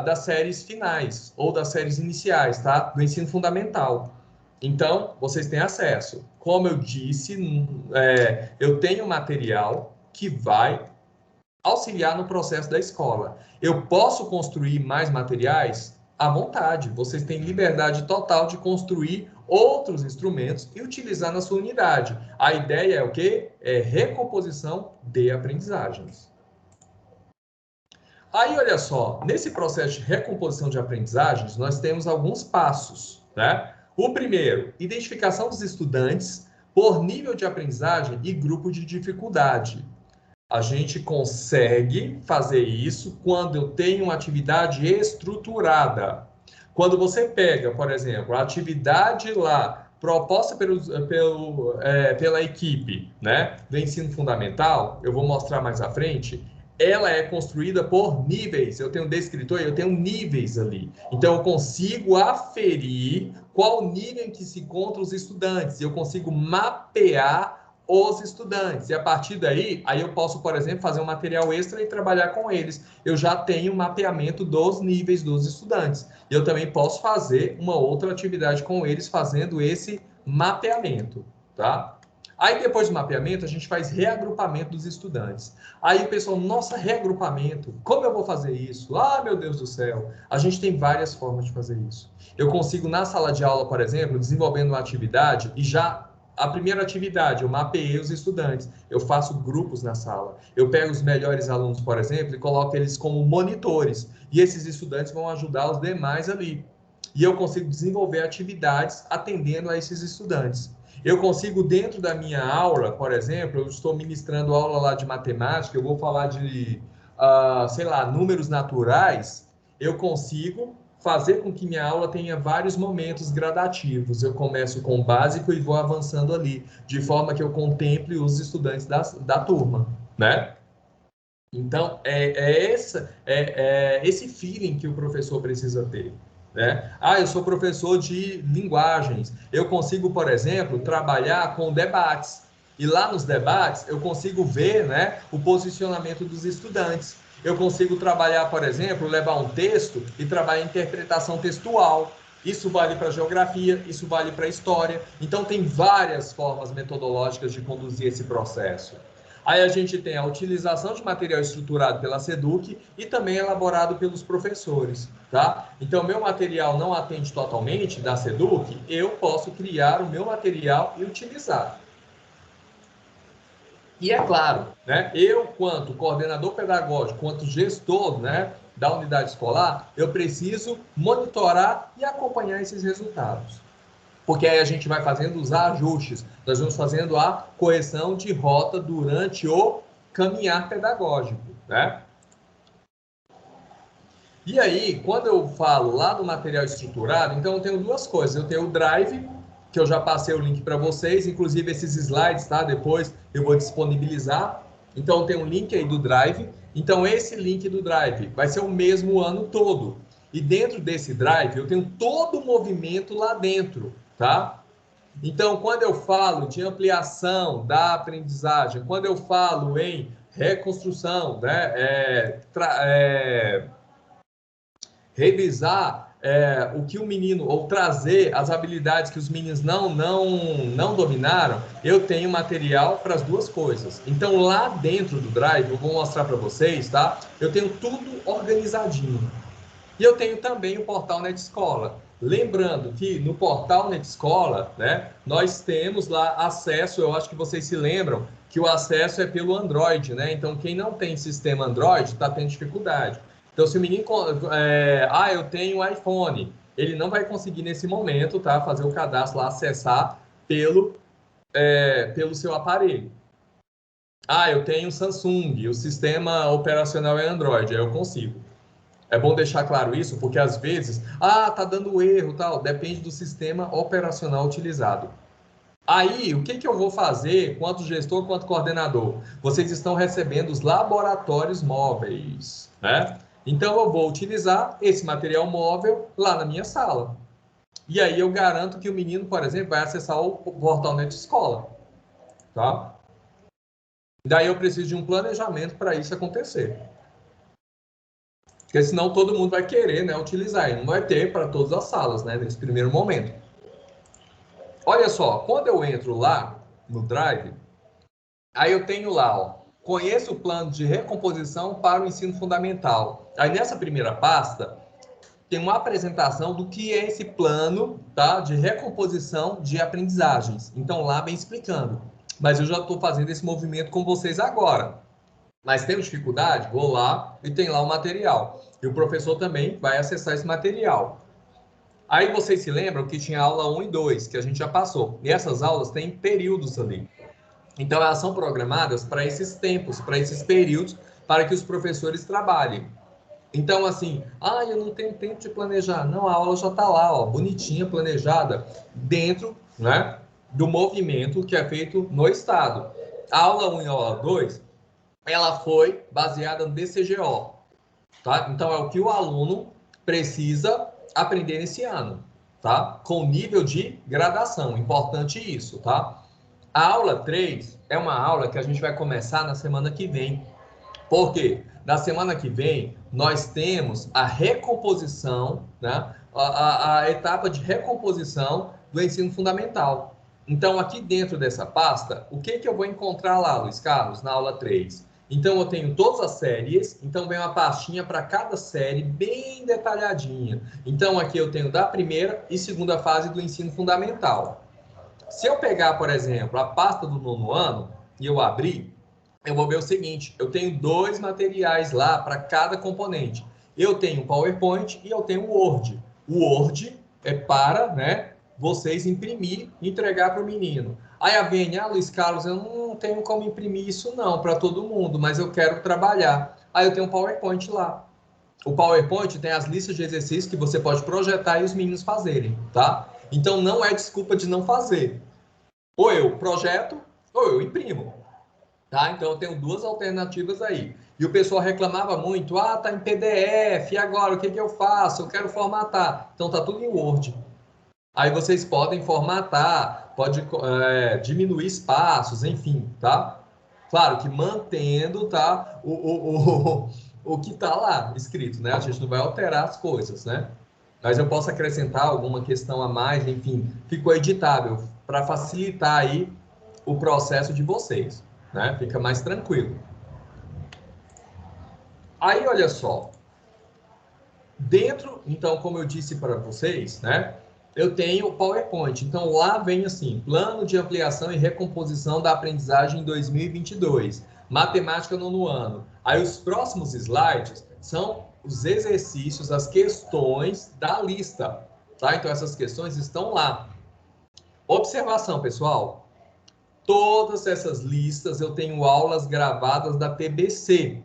Das séries finais, ou das séries iniciais, tá? Do ensino fundamental. Então, vocês têm acesso. Como eu disse, eu tenho material que vai auxiliar no processo da escola. Eu posso construir mais materiais? À vontade. Vocês têm liberdade total de construir outros instrumentos e utilizar na sua unidade. A ideia é o quê? É recomposição de aprendizagens. Aí, olha só, nesse processo de recomposição de aprendizagens, nós temos alguns passos, né? O primeiro, identificação dos estudantes por nível de aprendizagem e grupo de dificuldade. A gente consegue fazer isso quando eu tenho uma atividade estruturada. Quando você pega, por exemplo, a atividade lá proposta pela equipe, né, do ensino fundamental, eu vou mostrar mais à frente, ela é construída por níveis. Eu tenho descritor, eu tenho níveis ali. Então, eu consigo aferir qual nível em que se encontram os estudantes. Eu consigo mapear os estudantes. E a partir daí, aí eu posso, por exemplo, fazer um material extra e trabalhar com eles. Eu já tenho mapeamento dos níveis dos estudantes. Eu também posso fazer uma outra atividade com eles fazendo esse mapeamento, tá? Aí, depois do mapeamento, a gente faz reagrupamento dos estudantes. Aí o pessoal, nossa, reagrupamento, como eu vou fazer isso? Ah, meu Deus do céu! A gente tem várias formas de fazer isso. Eu consigo, na sala de aula, por exemplo, desenvolvendo uma atividade e já a primeira atividade, eu mapeei os estudantes, eu faço grupos na sala. Eu pego os melhores alunos, por exemplo, e coloco eles como monitores. E esses estudantes vão ajudar os demais ali. E eu consigo desenvolver atividades atendendo a esses estudantes. Eu consigo, dentro da minha aula, por exemplo, eu estou ministrando aula lá de matemática, eu vou falar de, sei lá, números naturais, eu consigo fazer com que minha aula tenha vários momentos gradativos. Eu começo com o básico e vou avançando ali, de forma que eu contemple os estudantes da turma, né? Então, esse feeling que o professor precisa ter, né? Ah, eu sou professor de linguagens. Eu consigo, por exemplo, trabalhar com debates. E lá nos debates, eu consigo ver, né, o posicionamento dos estudantes. Eu consigo trabalhar, por exemplo, levar um texto e trabalhar interpretação textual. Isso vale para geografia, isso vale para história. Então, tem várias formas metodológicas de conduzir esse processo. Aí a gente tem a utilização de material estruturado pela SEDUC e também elaborado pelos professores, tá? Então, meu material não atende totalmente da SEDUC, eu posso criar o meu material e utilizar. E é claro, né, eu, quanto coordenador pedagógico, quanto gestor, né, da unidade escolar, eu preciso monitorar e acompanhar esses resultados. Porque aí a gente vai fazendo os ajustes, nós vamos fazendo a correção de rota durante o caminhar pedagógico, né? E aí, quando eu falo lá do material estruturado, então eu tenho duas coisas. Eu tenho o Drive, que eu já passei o link para vocês, inclusive esses slides, tá? Depois eu vou disponibilizar. Então tem um link aí do Drive. Então esse link do Drive vai ser o mesmo o ano todo. E dentro desse Drive eu tenho todo o movimento lá dentro, tá? Então, quando eu falo de ampliação da aprendizagem, quando eu falo em reconstrução, né, revisar o que o menino, ou trazer as habilidades que os meninos não dominaram, eu tenho material para as duas coisas. Então, lá dentro do Drive, eu vou mostrar para vocês, tá? Eu tenho tudo organizadinho. E eu tenho também o portal NetEscola. Lembrando que no portal NetEscola, né, nós temos lá acesso, eu acho que vocês se lembram, que o acesso é pelo Android, né? Então, quem não tem sistema Android está tendo dificuldade. Então, se o menino, eu tenho iPhone, ele não vai conseguir nesse momento, tá, fazer o cadastro lá, acessar pelo seu aparelho. Ah, eu tenho Samsung, o sistema operacional é Android, aí eu consigo. É bom deixar claro isso, porque às vezes, tá dando erro, tal, depende do sistema operacional utilizado. Aí, o que que eu vou fazer, quanto gestor, quanto coordenador? Vocês estão recebendo os laboratórios móveis, né? Então, eu vou utilizar esse material móvel lá na minha sala. E aí, eu garanto que o menino, por exemplo, vai acessar o portal Net Escola, tá? Daí, eu preciso de um planejamento para isso acontecer. Porque senão todo mundo vai querer, né, utilizar. E não vai ter para todas as salas, né, nesse primeiro momento. Olha só, quando eu entro lá no Drive, aí eu tenho lá, ó, conheça o plano de recomposição para o ensino fundamental. Aí nessa primeira pasta, tem uma apresentação do que é esse plano, tá, de recomposição de aprendizagens. Então lá vem explicando. Mas eu já estou fazendo esse movimento com vocês agora. Mas tenho dificuldade? Vou lá e tem lá o material. E o professor também vai acessar esse material. Aí vocês se lembram que tinha aula 1 e 2, que a gente já passou. E essas aulas têm períodos ali. Então, elas são programadas para esses tempos, para esses períodos, para que os professores trabalhem. Então, assim, eu não tenho tempo de planejar. Não, a aula já está lá, ó, bonitinha, planejada, dentro, né, do movimento que é feito no Estado. A aula 1 e a aula 2, ela foi baseada no DCGO, tá? Então, é o que o aluno precisa aprender nesse ano, tá? Com nível de gradação, importante isso, tá? A aula 3 é uma aula que a gente vai começar na semana que vem. Por quê? Na semana que vem, nós temos a recomposição, né? A etapa de recomposição do ensino fundamental. Então, aqui dentro dessa pasta, o que eu vou encontrar lá, Luiz Carlos, na aula 3? Então, eu tenho todas as séries, então vem uma pastinha para cada série, bem detalhadinha. Então, aqui eu tenho da primeira e segunda fase do ensino fundamental. Se eu pegar, por exemplo, a pasta do 9º ano e eu abrir, eu vou ver o seguinte, eu tenho 2 materiais lá para cada componente. Eu tenho o PowerPoint e eu tenho o Word. O Word é para, né, vocês imprimir e entregar para o menino. Aí a Vênia, Luiz Carlos, eu não tenho como imprimir isso não para todo mundo, mas eu quero trabalhar. Aí eu tenho o PowerPoint lá. O PowerPoint tem as listas de exercícios que você pode projetar e os meninos fazerem, tá? Então não é desculpa de não fazer. Ou eu projeto, ou eu imprimo. Tá? Então eu tenho 2 alternativas aí. E o pessoal reclamava muito, tá em PDF, e agora o que eu faço? Eu quero formatar. Então tá tudo em Word. Aí vocês podem formatar, pode diminuir espaços, enfim, tá? Claro que mantendo, tá, o que tá lá escrito, né? A gente não vai alterar as coisas, né? Mas eu posso acrescentar alguma questão a mais, enfim, ficou editável para facilitar aí o processo de vocês, né? Fica mais tranquilo. Aí, olha só, dentro, então, como eu disse para vocês, né? Eu tenho o PowerPoint. Então, lá vem assim, plano de ampliação e recomposição da aprendizagem em 2022. Matemática 9º ano. Aí, os próximos slides são os exercícios, as questões da lista, tá? Então, essas questões estão lá. Observação, pessoal. Todas essas listas eu tenho aulas gravadas da TBC.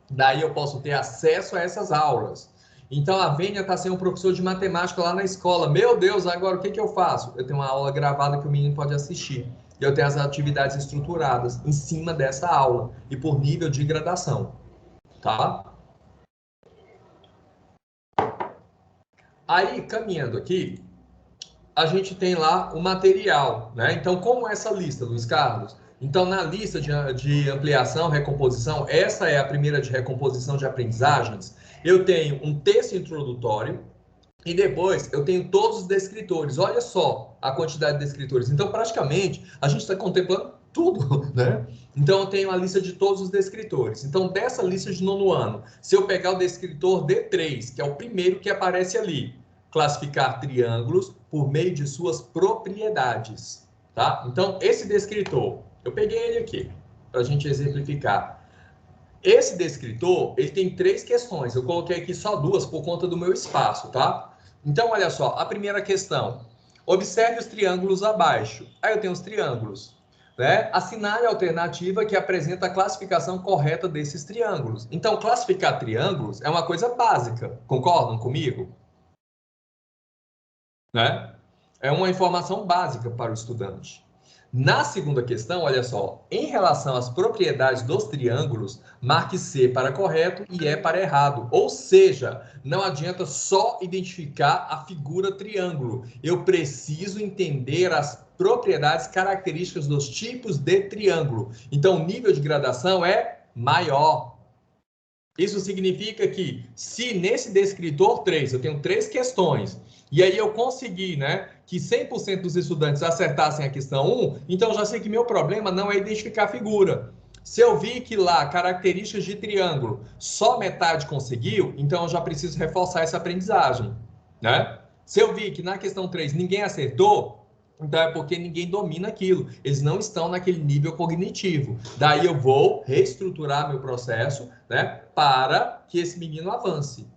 Daí eu posso ter acesso a essas aulas. Então a Vênia está sendo um professor de matemática lá na escola. Meu Deus, agora o que eu faço? Eu tenho uma aula gravada que o menino pode assistir. Eu tenho as atividades estruturadas em cima dessa aula e por nível de gradação, tá? Aí, caminhando aqui, a gente tem lá o material, né? Então, como é essa lista, Luiz Carlos? Então, na lista de ampliação, recomposição, essa é a primeira de recomposição de aprendizagens. Eu tenho um texto introdutório e depois eu tenho todos os descritores. Olha só a quantidade de descritores. Então, praticamente, a gente está contemplando tudo, né? Então, eu tenho a lista de todos os descritores. Então, dessa lista de 9º ano, se eu pegar o descritor D3, que é o primeiro que aparece ali, classificar triângulos por meio de suas propriedades, tá? Então, esse descritor, eu peguei ele aqui, para a gente exemplificar. Esse descritor, ele tem 3 questões. Eu coloquei aqui só 2 por conta do meu espaço, tá? Então, olha só, a primeira questão. Observe os triângulos abaixo. Aí eu tenho os triângulos, né? Assinale a alternativa que apresenta a classificação correta desses triângulos. Então, classificar triângulos é uma coisa básica. Concordam comigo? Né? É uma informação básica para o estudante. Na segunda questão, olha só, em relação às propriedades dos triângulos, marque C para correto e E para errado. Ou seja, não adianta só identificar a figura triângulo. Eu preciso entender as propriedades características dos tipos de triângulo. Então, o nível de gradação é maior. Isso significa que, se nesse descritor 3 eu tenho 3 questões, e aí eu consegui, né, que 100% dos estudantes acertassem a questão 1, então eu já sei que meu problema não é identificar a figura. Se eu vi que lá, características de triângulo, só metade conseguiu, então eu já preciso reforçar essa aprendizagem, né? Se eu vi que na questão 3 ninguém acertou, então é porque ninguém domina aquilo. Eles não estão naquele nível cognitivo. Daí eu vou reestruturar meu processo, né, para que esse menino avance.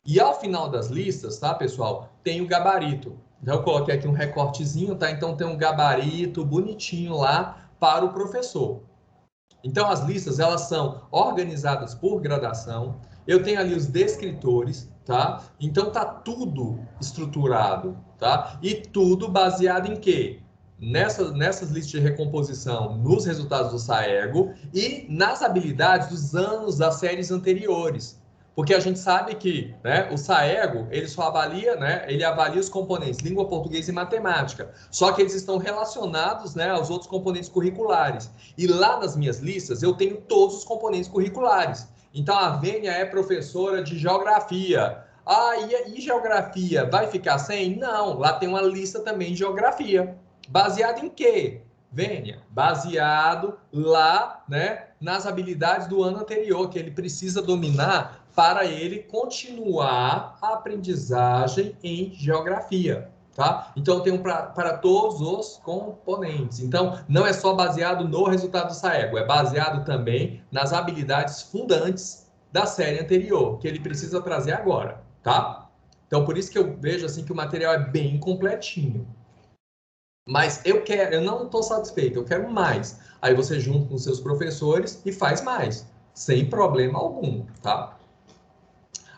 E ao final das listas, tá, pessoal, tem o gabarito. Então eu coloquei aqui um recortezinho, tá? Então tem um gabarito bonitinho lá para o professor. Então as listas, elas são organizadas por gradação. Eu tenho ali os descritores, tá? Então tá tudo estruturado, tá? E tudo baseado em quê? Nessas listas de recomposição, nos resultados do Saego e nas habilidades dos anos das séries anteriores. Porque a gente sabe que, né, o Saego, ele só avalia, né, ele avalia os componentes língua, português e matemática. Só que eles estão relacionados, né, aos outros componentes curriculares. E lá nas minhas listas eu tenho todos os componentes curriculares. Então a Vênia é professora de geografia. Ah, e geografia vai ficar sem? Não, lá tem uma lista também de geografia. Baseado em quê? Vênia, baseado lá, né, nas habilidades do ano anterior, que ele precisa dominar para ele continuar a aprendizagem em geografia. Tá? Então, tem para todos os componentes. Então, não é só baseado no resultado do Saego, é baseado também nas habilidades fundantes da série anterior, que ele precisa trazer agora, tá? Então, por isso que eu vejo assim que o material é bem completinho. Mas eu não estou satisfeito, eu quero mais. Aí você junta com seus professores e faz mais, sem problema algum, tá?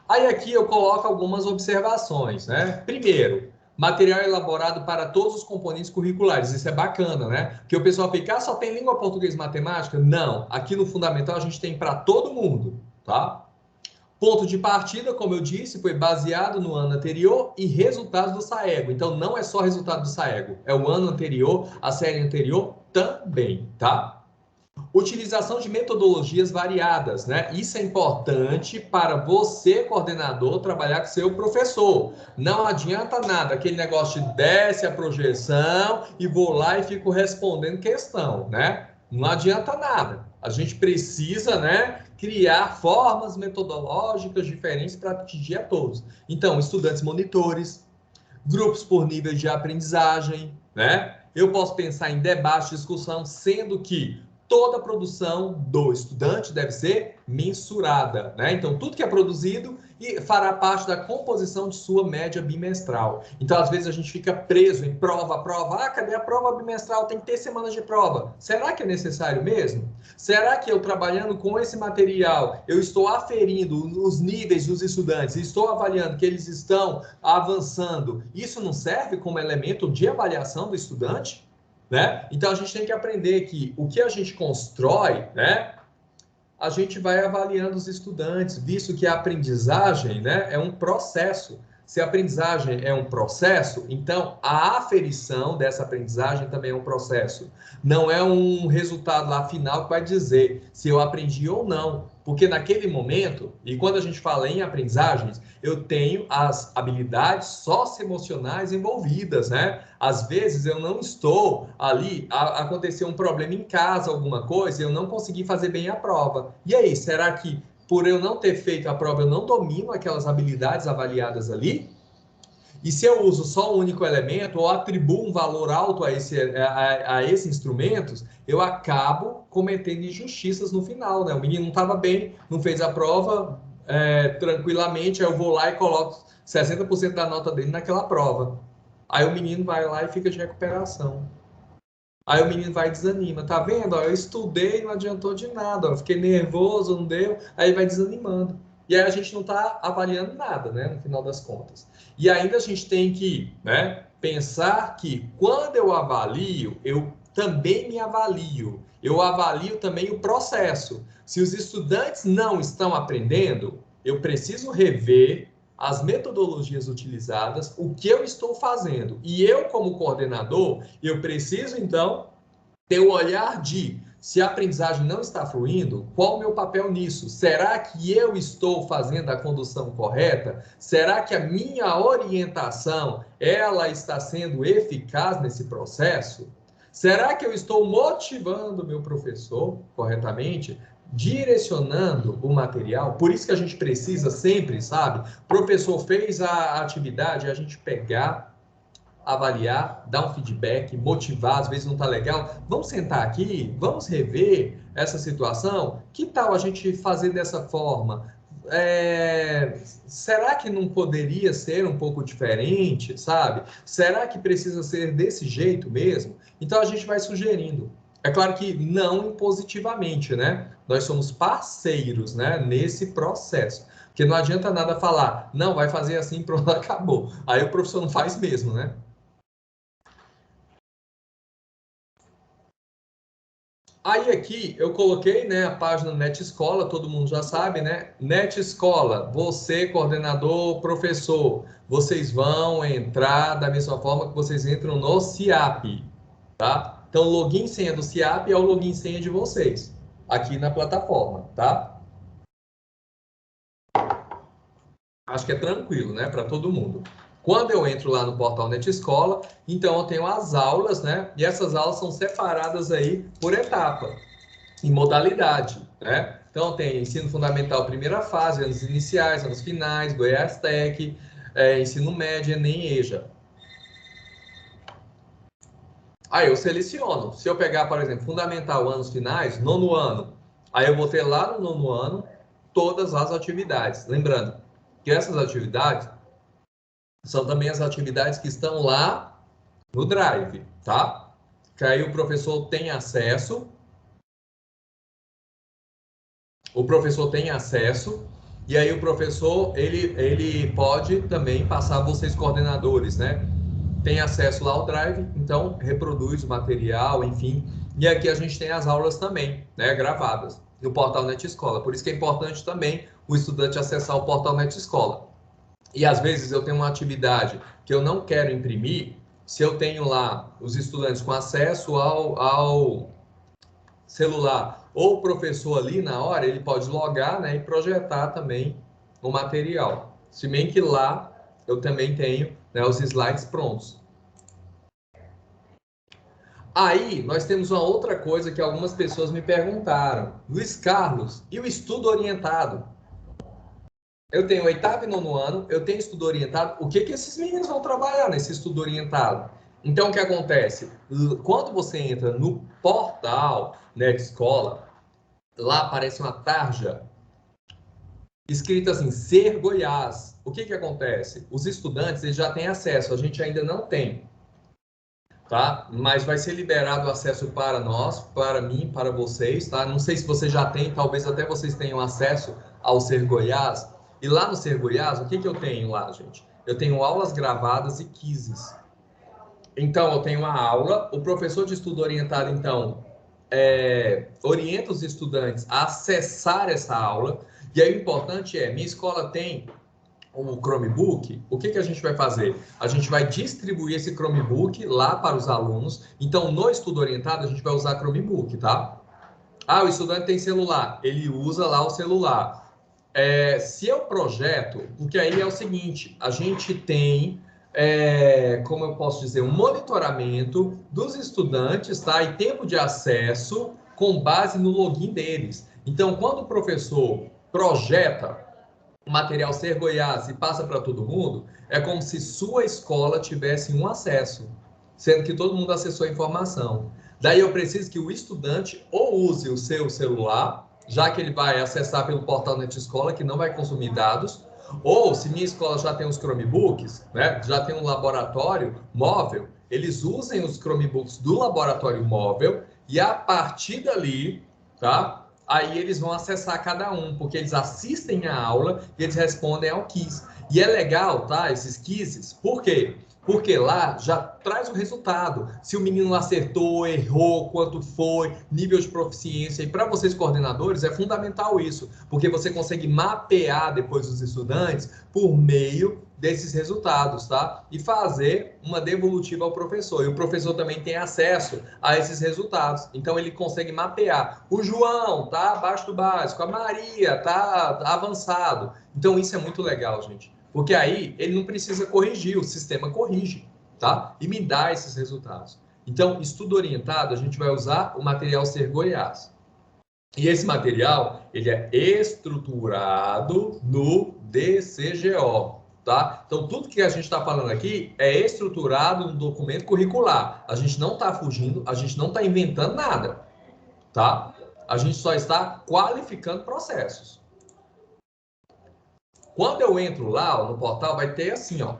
Aí aqui eu coloco algumas observações, né? Primeiro, material elaborado para todos os componentes curriculares. Isso é bacana, né? Porque o pessoal fica, só tem língua português e matemática? Não. Aqui no Fundamental a gente tem para todo mundo, tá? Ponto de partida, como eu disse, foi baseado no ano anterior e resultados do Saego. Então, não é só resultado do Saego, é o ano anterior, a série anterior também, tá? Utilização de metodologias variadas, né? Isso é importante para você, coordenador, trabalhar com seu professor. Não adianta nada aquele negócio de desce a projeção e vou lá e fico respondendo questão, né? Não adianta nada. A gente precisa, né, criar formas metodológicas diferentes para atingir a todos. Então, estudantes monitores, grupos por nível de aprendizagem, né? Eu posso pensar em debate, discussão, sendo que toda a produção do estudante deve ser mensurada, né? Então, tudo que é produzido fará parte da composição de sua média bimestral. Então, às vezes, a gente fica preso em prova. Ah, cadê a prova bimestral? Tem que ter semanas de prova. Será que é necessário mesmo? Será que eu, trabalhando com esse material, eu estou aferindo os níveis dos estudantes, estou avaliando que eles estão avançando? Isso não serve como elemento de avaliação do estudante? Né? Então a gente tem que aprender que o que a gente constrói, né, a gente vai avaliando os estudantes, visto que a aprendizagem, né, é um processo. Se a aprendizagem é um processo, então a aferição dessa aprendizagem também é um processo. Não é um resultado lá final que vai dizer se eu aprendi ou não. Porque naquele momento, e quando a gente fala em aprendizagens, eu tenho as habilidades socioemocionais envolvidas, né? Às vezes eu não estou ali, aconteceu um problema em casa, alguma coisa, e eu não consegui fazer bem a prova. E aí, será que por eu não ter feito a prova, eu não domino aquelas habilidades avaliadas ali? E se eu uso só um único elemento ou atribuo um valor alto a esses instrumentos, eu acabo cometendo injustiças no final, né? O menino não estava bem, não fez a prova tranquilamente, aí eu vou lá e coloco 60% da nota dele naquela prova. Aí o menino vai lá e fica de recuperação. Aí o menino vai e desanima. Tá vendo? Ó, eu estudei e não adiantou de nada. Ó, fiquei nervoso, não deu. Aí vai desanimando. E aí a gente não está avaliando nada, né? No final das contas. E ainda a gente tem que, né, pensar que quando eu avalio, eu também me avalio. Eu avalio também o processo. Se os estudantes não estão aprendendo, eu preciso rever as metodologias utilizadas, o que eu estou fazendo. E eu, como coordenador, eu preciso, então, ter o olhar de se a aprendizagem não está fluindo, qual o meu papel nisso? Será que eu estou fazendo a condução correta? Será que a minha orientação ela está sendo eficaz nesse processo? Será que eu estou motivando o meu professor corretamente? Direcionando o material? Por isso que a gente precisa sempre, sabe? O professor fez a atividade, a gente pegar, avaliar, dar um feedback, motivar, às vezes não está legal. Vamos sentar aqui, vamos rever essa situação? Que tal a gente fazer dessa forma? Será que não poderia ser um pouco diferente, sabe? Será que precisa ser desse jeito mesmo? Então a gente vai sugerindo. É claro que não impositivamente, né? Nós somos parceiros, né, nesse processo. Porque não adianta nada falar, não, vai fazer assim, pronto, acabou. Aí o professor não faz mesmo, né? Aí aqui eu coloquei, né, a página Net Escola, todo mundo já sabe, né? Net Escola, você, coordenador, professor, vocês vão entrar da mesma forma que vocês entram no CIAP, tá? Então, login e senha do CIAP é o login e senha de vocês, aqui na plataforma, tá? Acho que é tranquilo, né, para todo mundo. Quando eu entro lá no portal Net Escola, então eu tenho as aulas, né? E essas aulas são separadas aí por etapa, em modalidade, né? Então tem ensino fundamental primeira fase, anos iniciais, anos finais, Goiás Tech, ensino médio, Enem e EJA. Aí eu seleciono. Se eu pegar, por exemplo, fundamental, anos finais, nono ano, aí eu vou ter lá no nono ano todas as atividades. Lembrando que essas atividades são também as atividades que estão lá no Drive, tá? Que aí o professor tem acesso. O professor tem acesso. E aí o professor, ele pode também passar vocês coordenadores, né? Tem acesso lá ao Drive, então reproduz o material, enfim. E aqui a gente tem as aulas também, né, gravadas no portal Net Escola. Por isso que é importante também o estudante acessar o portal Net Escola. E às vezes eu tenho uma atividade que eu não quero imprimir, se eu tenho lá os estudantes com acesso ao celular ou o professor ali na hora, ele pode logar, né, e projetar também o material. Se bem que lá eu também tenho, né, os slides prontos. Aí nós temos uma outra coisa que algumas pessoas me perguntaram. Luiz Carlos, e o estudo orientado? Eu tenho oitavo e nono ano, eu tenho estudo orientado. O que que esses meninos vão trabalhar nesse estudo orientado? Então, o que acontece? Quando você entra no portal Net Escola, lá aparece uma tarja escrita assim, Ser Goiás. O que que acontece? Os estudantes eles já têm acesso, a gente ainda não tem, tá? Mas vai ser liberado o acesso para nós, para mim, para vocês, tá? Não sei se vocês já têm, talvez até vocês tenham acesso ao Ser Goiás. E lá no Ser Goiás, o que que eu tenho lá, gente? Eu tenho aulas gravadas e quizzes. Então, eu tenho uma aula, o professor de estudo orientado, então, orienta os estudantes a acessar essa aula. E aí o importante é, minha escola tem o Chromebook, o que que a gente vai fazer? A gente vai distribuir esse Chromebook lá para os alunos. Então, no estudo orientado, a gente vai usar Chromebook, tá? Ah, o estudante tem celular, ele usa lá o celular. Se eu projeto, porque aí é o seguinte, a gente tem, como eu posso dizer, um monitoramento dos estudantes, tá? E tempo de acesso com base no login deles. Então, quando o professor projeta o material Ser Goiás e passa para todo mundo, é como se sua escola tivesse um acesso, sendo que todo mundo acessou a informação. Daí eu preciso que o estudante ou use o seu celular, já que ele vai acessar pelo portal Net Escola, que não vai consumir dados, ou se minha escola já tem os Chromebooks, né, já tem um laboratório móvel, eles usem os Chromebooks do laboratório móvel e a partir dali, tá? Aí eles vão acessar cada um, porque eles assistem a aula e eles respondem ao quiz. E é legal, tá? Esses quizzes, por quê? Porque lá já traz o resultado. Se o menino acertou, errou, quanto foi, nível de proficiência. E para vocês coordenadores é fundamental isso, porque você consegue mapear depois os estudantes por meio desses resultados, tá? E fazer uma devolutiva ao professor. E o professor também tem acesso a esses resultados. Então ele consegue mapear. O João tá abaixo do básico, a Maria tá avançado. Então isso é muito legal, gente. Porque aí ele não precisa corrigir, o sistema corrige, tá? E me dá esses resultados. Então, estudo orientado, a gente vai usar o material Ser Goiás. E esse material, ele é estruturado no DCGO, tá? Então, tudo que a gente está falando aqui é estruturado no documento curricular. A gente não está fugindo, a gente não está inventando nada, tá? A gente só está qualificando processos. Quando eu entro lá no portal, vai ter assim, ó.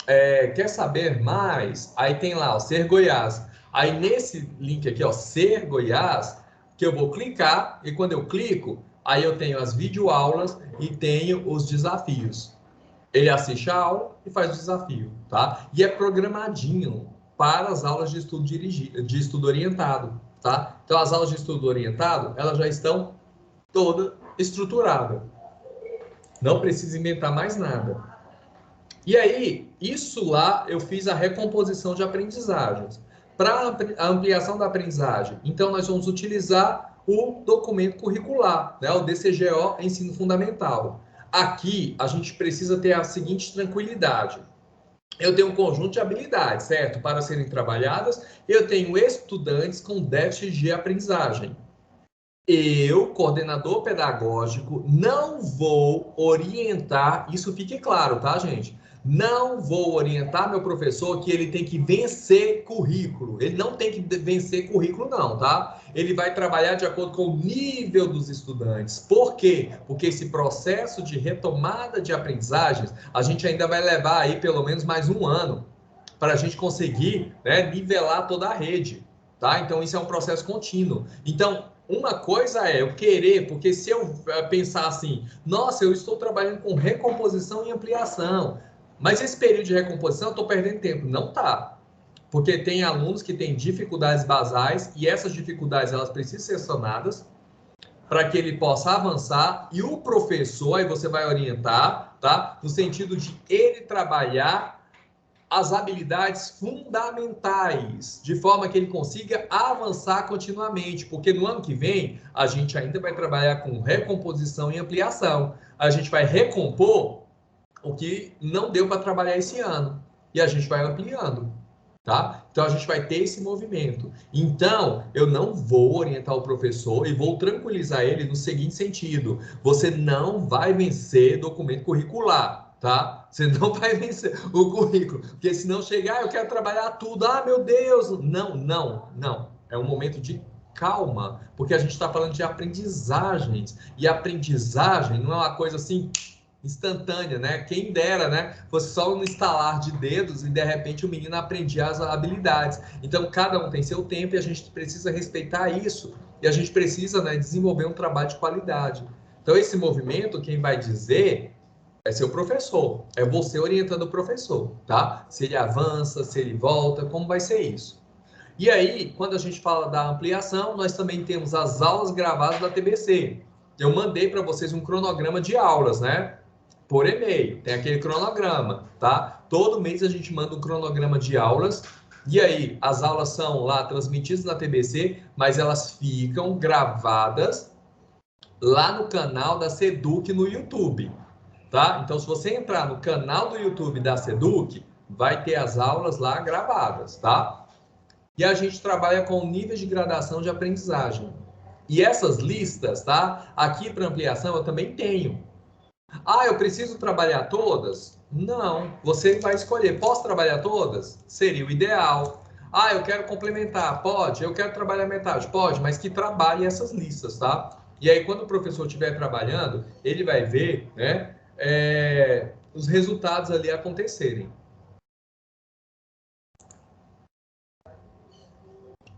Quer saber mais? Aí tem lá, ó, Ser Goiás. Aí nesse link aqui, ó, Ser Goiás, que eu vou clicar, e quando eu clico, aí eu tenho as videoaulas e tenho os desafios. Ele assiste a aula e faz o desafio, tá? E é programadinho para as aulas de estudo dirigido, de estudo orientado, tá? Então as aulas de estudo orientado, elas já estão todas estruturadas. Não precisa inventar mais nada. E aí, isso lá, eu fiz a recomposição de aprendizagens. Para a ampliação da aprendizagem, então nós vamos utilizar o documento curricular, né? O DCGO Ensino Fundamental. Aqui, a gente precisa ter a seguinte tranquilidade. Eu tenho um conjunto de habilidades, certo? Para serem trabalhadas, eu tenho estudantes com déficit de aprendizagem. Eu, coordenador pedagógico, não vou orientar, isso fique claro, tá, gente? Não vou orientar meu professor que ele tem que vencer currículo. Ele não tem que vencer currículo, não, tá? Ele vai trabalhar de acordo com o nível dos estudantes. Por quê? Porque esse processo de retomada de aprendizagens, a gente ainda vai levar aí pelo menos mais um ano para a gente conseguir, né, nivelar toda a rede, tá? Então, isso é um processo contínuo. Então, uma coisa é eu querer, porque se eu pensar assim, nossa, eu estou trabalhando com recomposição e ampliação, mas esse período de recomposição eu estou perdendo tempo. Não tá. Porque tem alunos que têm dificuldades basais e essas dificuldades elas precisam ser sanadas para que ele possa avançar e o professor, aí você vai orientar, tá? No sentido de ele trabalhar as habilidades fundamentais, de forma que ele consiga avançar continuamente, porque no ano que vem a gente ainda vai trabalhar com recomposição e ampliação. A gente vai recompor o que não deu para trabalhar esse ano e a gente vai ampliando, tá? Então a gente vai ter esse movimento. Então, eu não vou orientar o professor e vou tranquilizar ele no seguinte sentido: você não vai vencer documento curricular. Tá? Você não vai vencer o currículo, porque se não chegar, eu quero trabalhar tudo. Ah, meu Deus! Não, não, não. É um momento de calma, porque a gente está falando de aprendizagens e aprendizagem não é uma coisa assim instantânea, né? Quem dera, né? Fosse só um estalar de dedos e de repente o menino aprendia as habilidades. Então cada um tem seu tempo e a gente precisa respeitar isso e a gente precisa, né, desenvolver um trabalho de qualidade. Então esse movimento, quem vai dizer é seu professor, é você orientando o professor, tá? Se ele avança, se ele volta, como vai ser isso? E aí, quando a gente fala da ampliação, nós também temos as aulas gravadas da TBC. Eu mandei para vocês um cronograma de aulas, né? Por e-mail, tem aquele cronograma, tá? Todo mês a gente manda um cronograma de aulas. E aí, as aulas são lá transmitidas na TBC, mas elas ficam gravadas lá no canal da Seduc no YouTube. Tá? Então, se você entrar no canal do YouTube da Seduc, vai ter as aulas lá gravadas, tá? E a gente trabalha com níveis de gradação de aprendizagem. E essas listas, tá? Aqui para ampliação eu também tenho. Ah, eu preciso trabalhar todas? Não, você vai escolher. Posso trabalhar todas? Seria o ideal. Ah, eu quero complementar. Pode. Eu quero trabalhar metade. Pode, mas que trabalhe essas listas, tá? E aí, quando o professor estiver trabalhando, ele vai ver, né, os resultados ali acontecerem.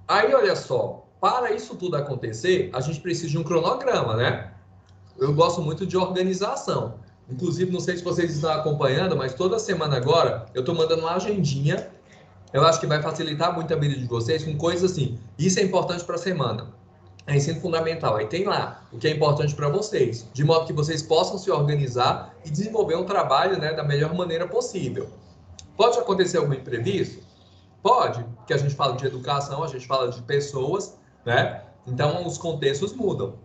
Aí, olha só, para isso tudo acontecer, a gente precisa de um cronograma, né? Eu gosto muito de organização. Inclusive, não sei se vocês estão acompanhando, mas toda semana agora eu estou mandando uma agendinha. Eu acho que vai facilitar muito a vida de vocês com coisas assim. Isso é importante para a semana. É ensino fundamental. Aí tem lá o que é importante para vocês, de modo que vocês possam se organizar e desenvolver um trabalho, né, da melhor maneira possível. Pode acontecer algum imprevisto? Pode, porque a gente fala de educação, a gente fala de pessoas, né? Então os contextos mudam.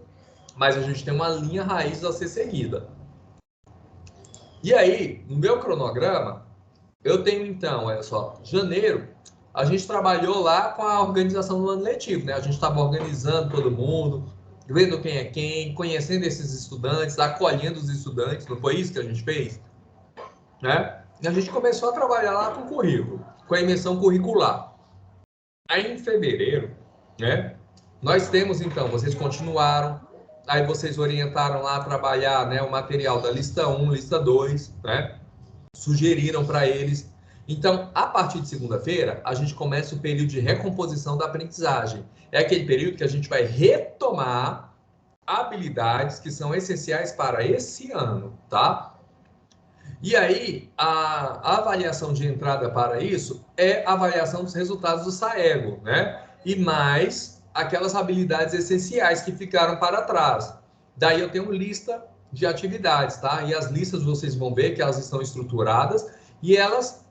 Mas a gente tem uma linha raiz a ser seguida. E aí, no meu cronograma, eu tenho então, olha só, janeiro, a gente trabalhou lá com a organização do ano letivo, né? A gente estava organizando todo mundo, vendo quem é quem, conhecendo esses estudantes, acolhendo os estudantes, não foi isso que a gente fez? Né? E a gente começou a trabalhar lá com o currículo, com a imersão curricular. Aí em fevereiro, né? Nós temos então, vocês continuaram, aí vocês orientaram lá a trabalhar, né, o material da lista 1, lista 2, né? Sugeriram para eles. Então, a partir de segunda-feira, a gente começa o período de recomposição da aprendizagem. É aquele período que a gente vai retomar habilidades que são essenciais para esse ano, tá? E aí, a avaliação de entrada para isso é a avaliação dos resultados do SAEGO, né? E mais aquelas habilidades essenciais que ficaram para trás. Daí eu tenho lista de atividades, tá? E as listas vocês vão ver que elas estão estruturadas e elas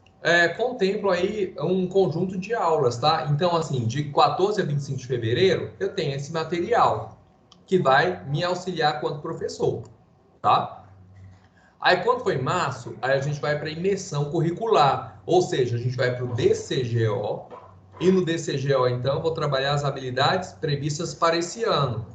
contemplam aí um conjunto de aulas, tá? Então, assim, de 14 a 25 de fevereiro, eu tenho esse material que vai me auxiliar quanto professor, tá? Aí, quando foi em março, aí a gente vai para a imersão curricular, ou seja, a gente vai para o DCGO, e no DCGO, então, eu vou trabalhar as habilidades previstas para esse ano.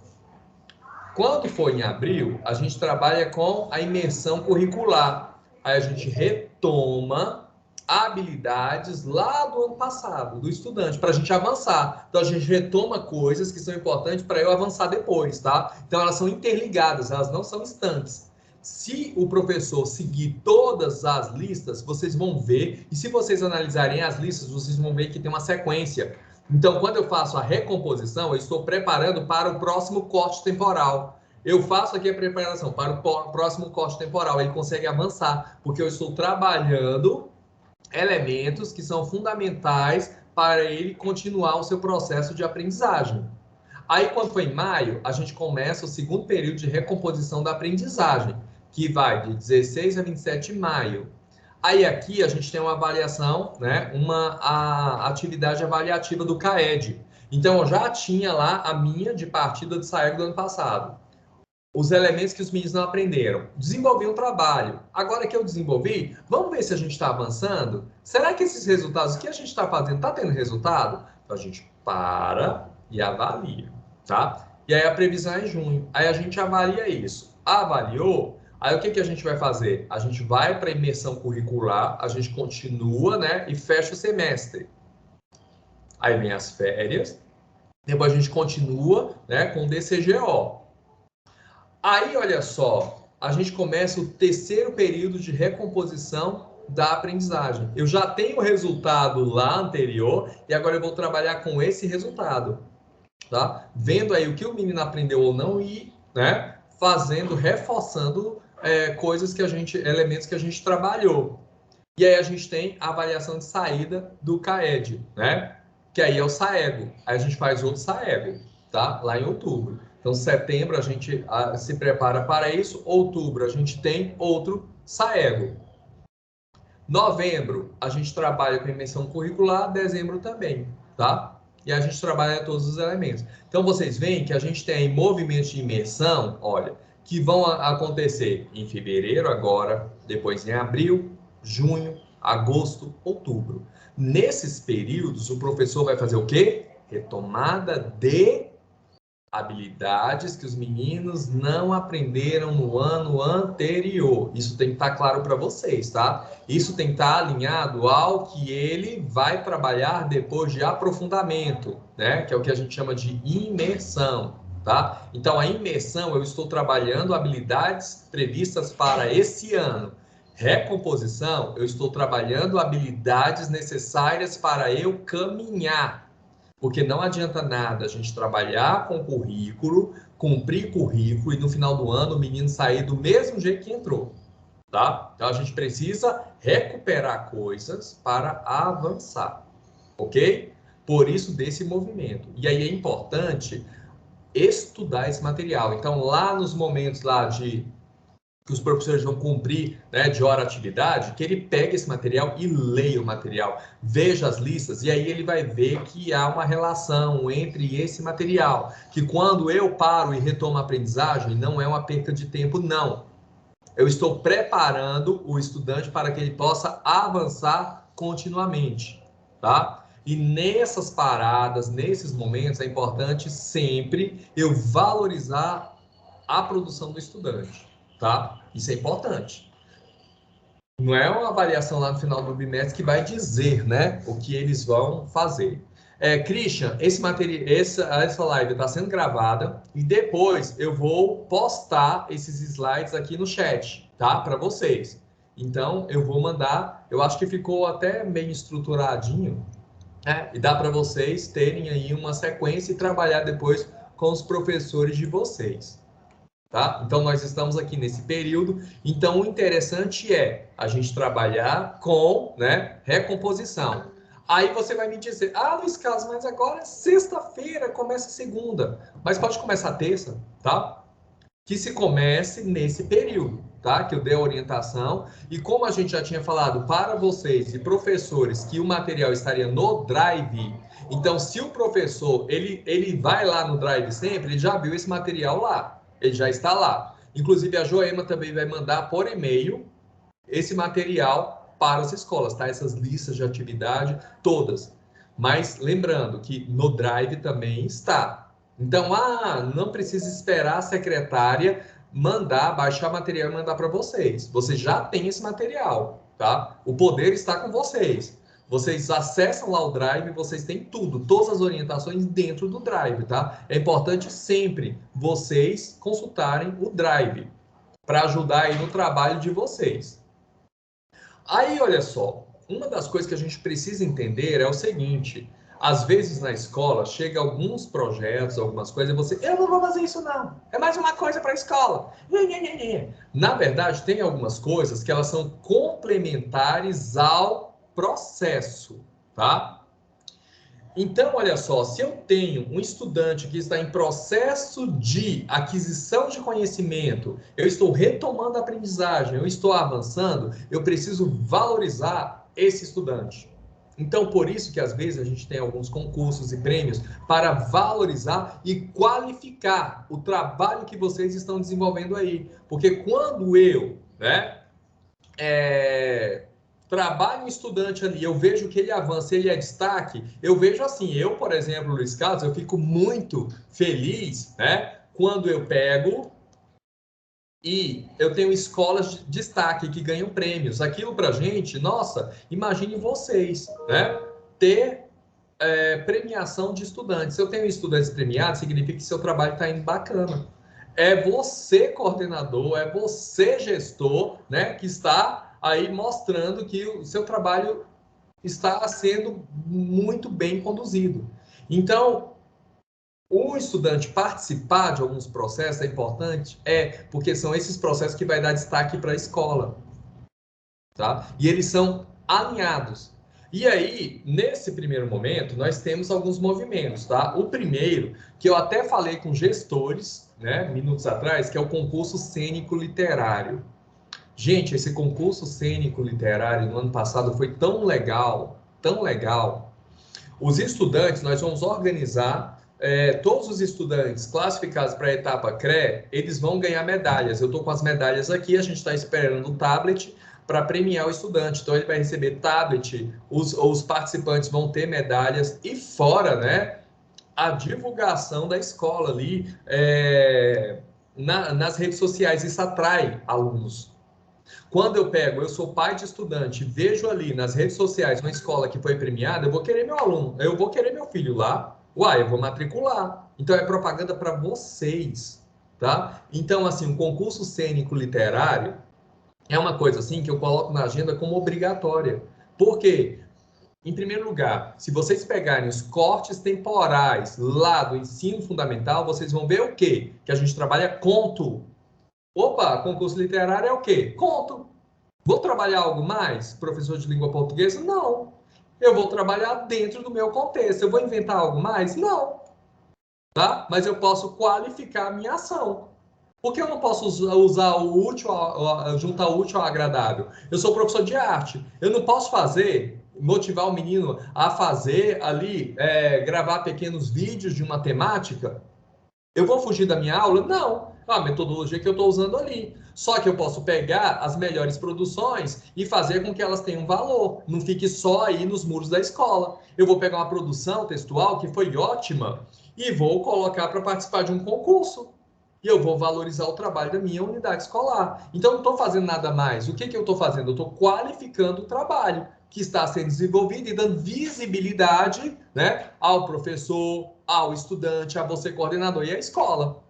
Quando for em abril, a gente trabalha com a imersão curricular. Aí a gente retoma habilidades lá do ano passado, do estudante, para a gente avançar. Então, a gente retoma coisas que são importantes para eu avançar depois, tá? Então, elas são interligadas, elas não são instantes. Se o professor seguir todas as listas, vocês vão ver, e se vocês analisarem as listas, vocês vão ver que tem uma sequência. Então, quando eu faço a recomposição, eu estou preparando para o próximo corte temporal. Eu faço aqui a preparação para o próximo corte temporal. Ele consegue avançar, porque eu estou trabalhando elementos que são fundamentais para ele continuar o seu processo de aprendizagem. Aí, quando foi em maio, a gente começa o segundo período de recomposição da aprendizagem, que vai de 16 a 27 de maio. Aí aqui a gente tem uma avaliação, né, a atividade avaliativa do CAED. Então, eu já tinha lá a minha de partida de SAEG do ano passado. Os elementos que os meninos não aprenderam. Desenvolvi um trabalho. Agora que eu desenvolvi, vamos ver se a gente está avançando? Será que esses resultados que a gente está fazendo está tendo resultado? Então, a gente para e avalia, tá? E aí a previsão é junho. Aí a gente avalia isso. Avaliou? Aí o que, que a gente vai fazer? A gente vai para a imersão curricular, a gente continua, né? E fecha o semestre. Aí vem as férias. Depois a gente continua, né? Com o DCGO. Aí, olha só, a gente começa o terceiro período de recomposição da aprendizagem. Eu já tenho o resultado lá anterior e agora eu vou trabalhar com esse resultado, tá? Vendo aí o que o menino aprendeu ou não e, né, fazendo, reforçando coisas que elementos que a gente trabalhou. E aí a gente tem a avaliação de saída do CAED, né? Que aí é o SAEGO. Aí a gente faz outro SAEGO, tá? Lá em outubro. Então, setembro a gente se prepara para isso. Outubro a gente tem outro SAEGO. Novembro a gente trabalha com a imersão curricular. Dezembro também, tá? E a gente trabalha todos os elementos. Então, vocês veem que a gente tem movimentos de imersão, olha, que vão acontecer em fevereiro agora, depois em abril, junho, agosto, outubro. Nesses períodos, o professor vai fazer o quê? Retomada de habilidades que os meninos não aprenderam no ano anterior. Isso tem que estar claro para vocês, tá? Isso tem que estar alinhado ao que ele vai trabalhar depois de aprofundamento, né? Que é o que a gente chama de imersão, tá? Então, a imersão, eu estou trabalhando habilidades previstas para esse ano. Recomposição, eu estou trabalhando habilidades necessárias para eu caminhar. Porque não adianta nada a gente trabalhar com currículo, cumprir currículo e no final do ano o menino sair do mesmo jeito que entrou. tá? Então, a gente precisa recuperar coisas para avançar, ok? Por isso, desse movimento. E aí é importante estudar esse material. Então, lá nos momentos lá de que os professores vão cumprir, né, de hora atividade, que ele pegue esse material e leia o material, veja as listas, e aí ele vai ver que há uma relação entre esse material, que quando eu paro e retomo a aprendizagem, não é uma perca de tempo, não. Eu estou preparando o estudante para que ele possa avançar continuamente, tá? E nessas paradas, nesses momentos, é importante sempre eu valorizar a produção do estudante, tá? Isso é importante. Não é uma avaliação lá no final do bimestre que vai dizer, né, o que eles vão fazer. Christian, essa live está sendo gravada e depois eu vou postar esses slides aqui no chat, tá? Para vocês. Então, eu vou mandar, eu acho que ficou até meio estruturadinho, né? E dá para vocês terem aí uma sequência e trabalhar depois com os professores de vocês. Tá? Então, nós estamos aqui nesse período. Então, o interessante é a gente trabalhar com, né, recomposição. Aí você vai me dizer, Luiz Carlos, mas agora é sexta-feira, começa segunda. Mas pode começar terça, tá? Que se comece nesse período, tá? Que eu dei a orientação. E como a gente já tinha falado para vocês e professores que o material estaria no Drive, então se o professor, ele vai lá no Drive sempre, ele já viu esse material lá, ele já está lá. Inclusive a Joema também vai mandar por e-mail esse material para as escolas, tá? Essas listas de atividade todas. Mas lembrando que no Drive também está. Então, não precisa esperar a secretária mandar, baixar material e mandar para vocês. Vocês já têm esse material, tá? O poder está com vocês. Vocês acessam lá o Drive, vocês têm tudo, todas as orientações dentro do Drive, tá? É importante sempre vocês consultarem o Drive para ajudar aí no trabalho de vocês. Aí, olha só, uma das coisas que a gente precisa entender é o seguinte: às vezes na escola chega alguns projetos, algumas coisas, e você, eu não vou fazer isso não, é mais uma coisa para a escola. Na verdade, tem algumas coisas que elas são complementares ao processo, tá? Então, olha só, se eu tenho um estudante que está em processo de aquisição de conhecimento, eu estou retomando a aprendizagem, eu estou avançando, eu preciso valorizar esse estudante. Então, por isso que às vezes a gente tem alguns concursos e prêmios para valorizar e qualificar o trabalho que vocês estão desenvolvendo aí. Porque quando eu, né, trabalho um estudante ali, eu vejo que ele avança, ele é destaque, eu vejo assim, eu, por exemplo, Luiz Carlos, eu fico muito feliz, né, quando eu pego e eu tenho escolas de destaque que ganham prêmios. Aquilo pra gente, nossa, imagine vocês, né, ter premiação de estudantes. Se eu tenho estudantes premiados, significa que seu trabalho está indo bacana. É você, coordenador, é você, gestor, né, que está aí mostrando que o seu trabalho está sendo muito bem conduzido. Então, o estudante participar de alguns processos é importante, porque são esses processos que vai dar destaque para a escola, tá? E eles são alinhados. E aí, nesse primeiro momento, nós temos alguns movimentos, tá? O primeiro, que eu até falei com gestores, né, minutos atrás, que é o concurso cênico literário. Gente, esse concurso cênico literário no ano passado foi tão legal, tão legal. Os estudantes, nós vamos organizar, todos os estudantes classificados para a etapa CRE, eles vão ganhar medalhas. Eu estou com as medalhas aqui, a gente está esperando o tablet para premiar o estudante. Então, ele vai receber tablet, os participantes vão ter medalhas e fora, né, a divulgação da escola ali nas redes sociais. Isso atrai alunos. Quando eu sou pai de estudante, vejo ali nas redes sociais uma escola que foi premiada, eu vou querer meu aluno, eu vou querer meu filho lá, eu vou matricular. Então é propaganda para vocês, tá? Então, assim, um concurso cênico literário é uma coisa assim que eu coloco na agenda como obrigatória. Por quê? Em primeiro lugar, se vocês pegarem os cortes temporais lá do ensino fundamental, vocês vão ver o quê? Que a gente trabalha conto. Opa, concurso literário é o quê? Conto. Vou trabalhar algo mais, professor de língua portuguesa? Não. Eu vou trabalhar dentro do meu contexto. Eu vou inventar algo mais? Não. Tá? Mas eu posso qualificar a minha ação. Por que eu não posso usar o útil, juntar o útil ao agradável? Eu sou professor de arte. Eu não posso motivar o menino a fazer ali, gravar pequenos vídeos de uma temática? Eu vou fugir da minha aula? Não. A metodologia que eu estou usando ali. Só que eu posso pegar as melhores produções e fazer com que elas tenham valor. Não fique só aí nos muros da escola. Eu vou pegar uma produção textual que foi ótima e vou colocar para participar de um concurso. E eu vou valorizar o trabalho da minha unidade escolar. Então, não estou fazendo nada mais. O que eu estou fazendo? Eu estou qualificando o trabalho que está sendo desenvolvido e dando visibilidade, né, ao professor, ao estudante, a você coordenador e à escola.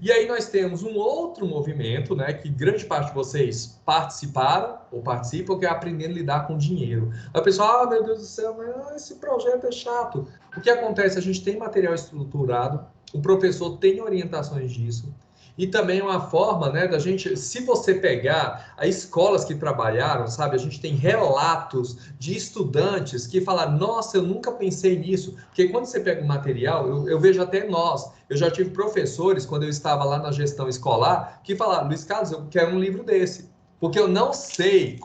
E aí nós temos um outro movimento, né, que grande parte de vocês participaram ou participam, que é aprendendo a lidar com dinheiro. Aí o pessoal, meu Deus do céu, mas esse projeto é chato. O que acontece? A gente tem material estruturado, o professor tem orientações disso, e também uma forma, né, da gente, se você pegar as escolas que trabalharam, sabe, a gente tem relatos de estudantes que falaram, nossa, eu nunca pensei nisso, porque quando você pega o material, eu vejo até nós, eu já tive professores, quando eu estava lá na gestão escolar, que falaram, Luiz Carlos, eu quero um livro desse, porque eu não sei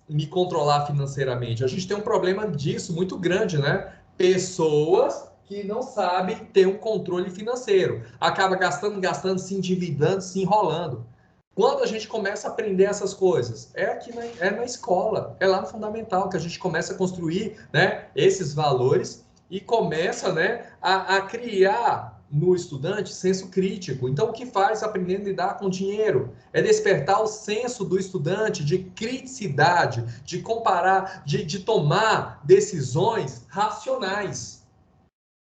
me controlar financeiramente. A gente tem um problema disso muito grande, né? Pessoas que não sabem ter um controle financeiro. Acaba gastando, se endividando, se enrolando. Quando a gente começa a aprender essas coisas? É aqui na escola, é lá no fundamental que a gente começa a construir, né, esses valores e começa, né, a criar no estudante senso crítico. Então, o que faz aprendendo a lidar com dinheiro? É despertar o senso do estudante de criticidade, de comparar, de tomar decisões racionais,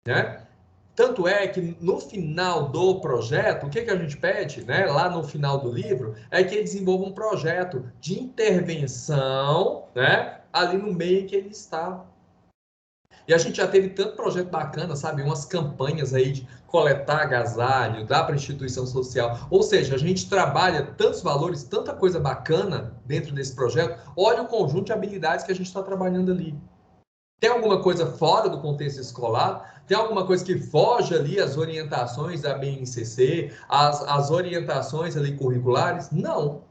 né? Tanto é que no final do projeto, o que a gente pede, né, lá no final do livro, é que ele desenvolva um projeto de intervenção, né, ali no meio em que ele está. E a gente já teve tanto projeto bacana, sabe? Umas campanhas aí de coletar agasalho, dar para instituição social. Ou seja, a gente trabalha tantos valores, tanta coisa bacana dentro desse projeto. Olha o conjunto de habilidades que a gente está trabalhando ali. Tem alguma coisa fora do contexto escolar? Tem alguma coisa que foge ali às orientações da BNCC, às orientações ali curriculares? Não.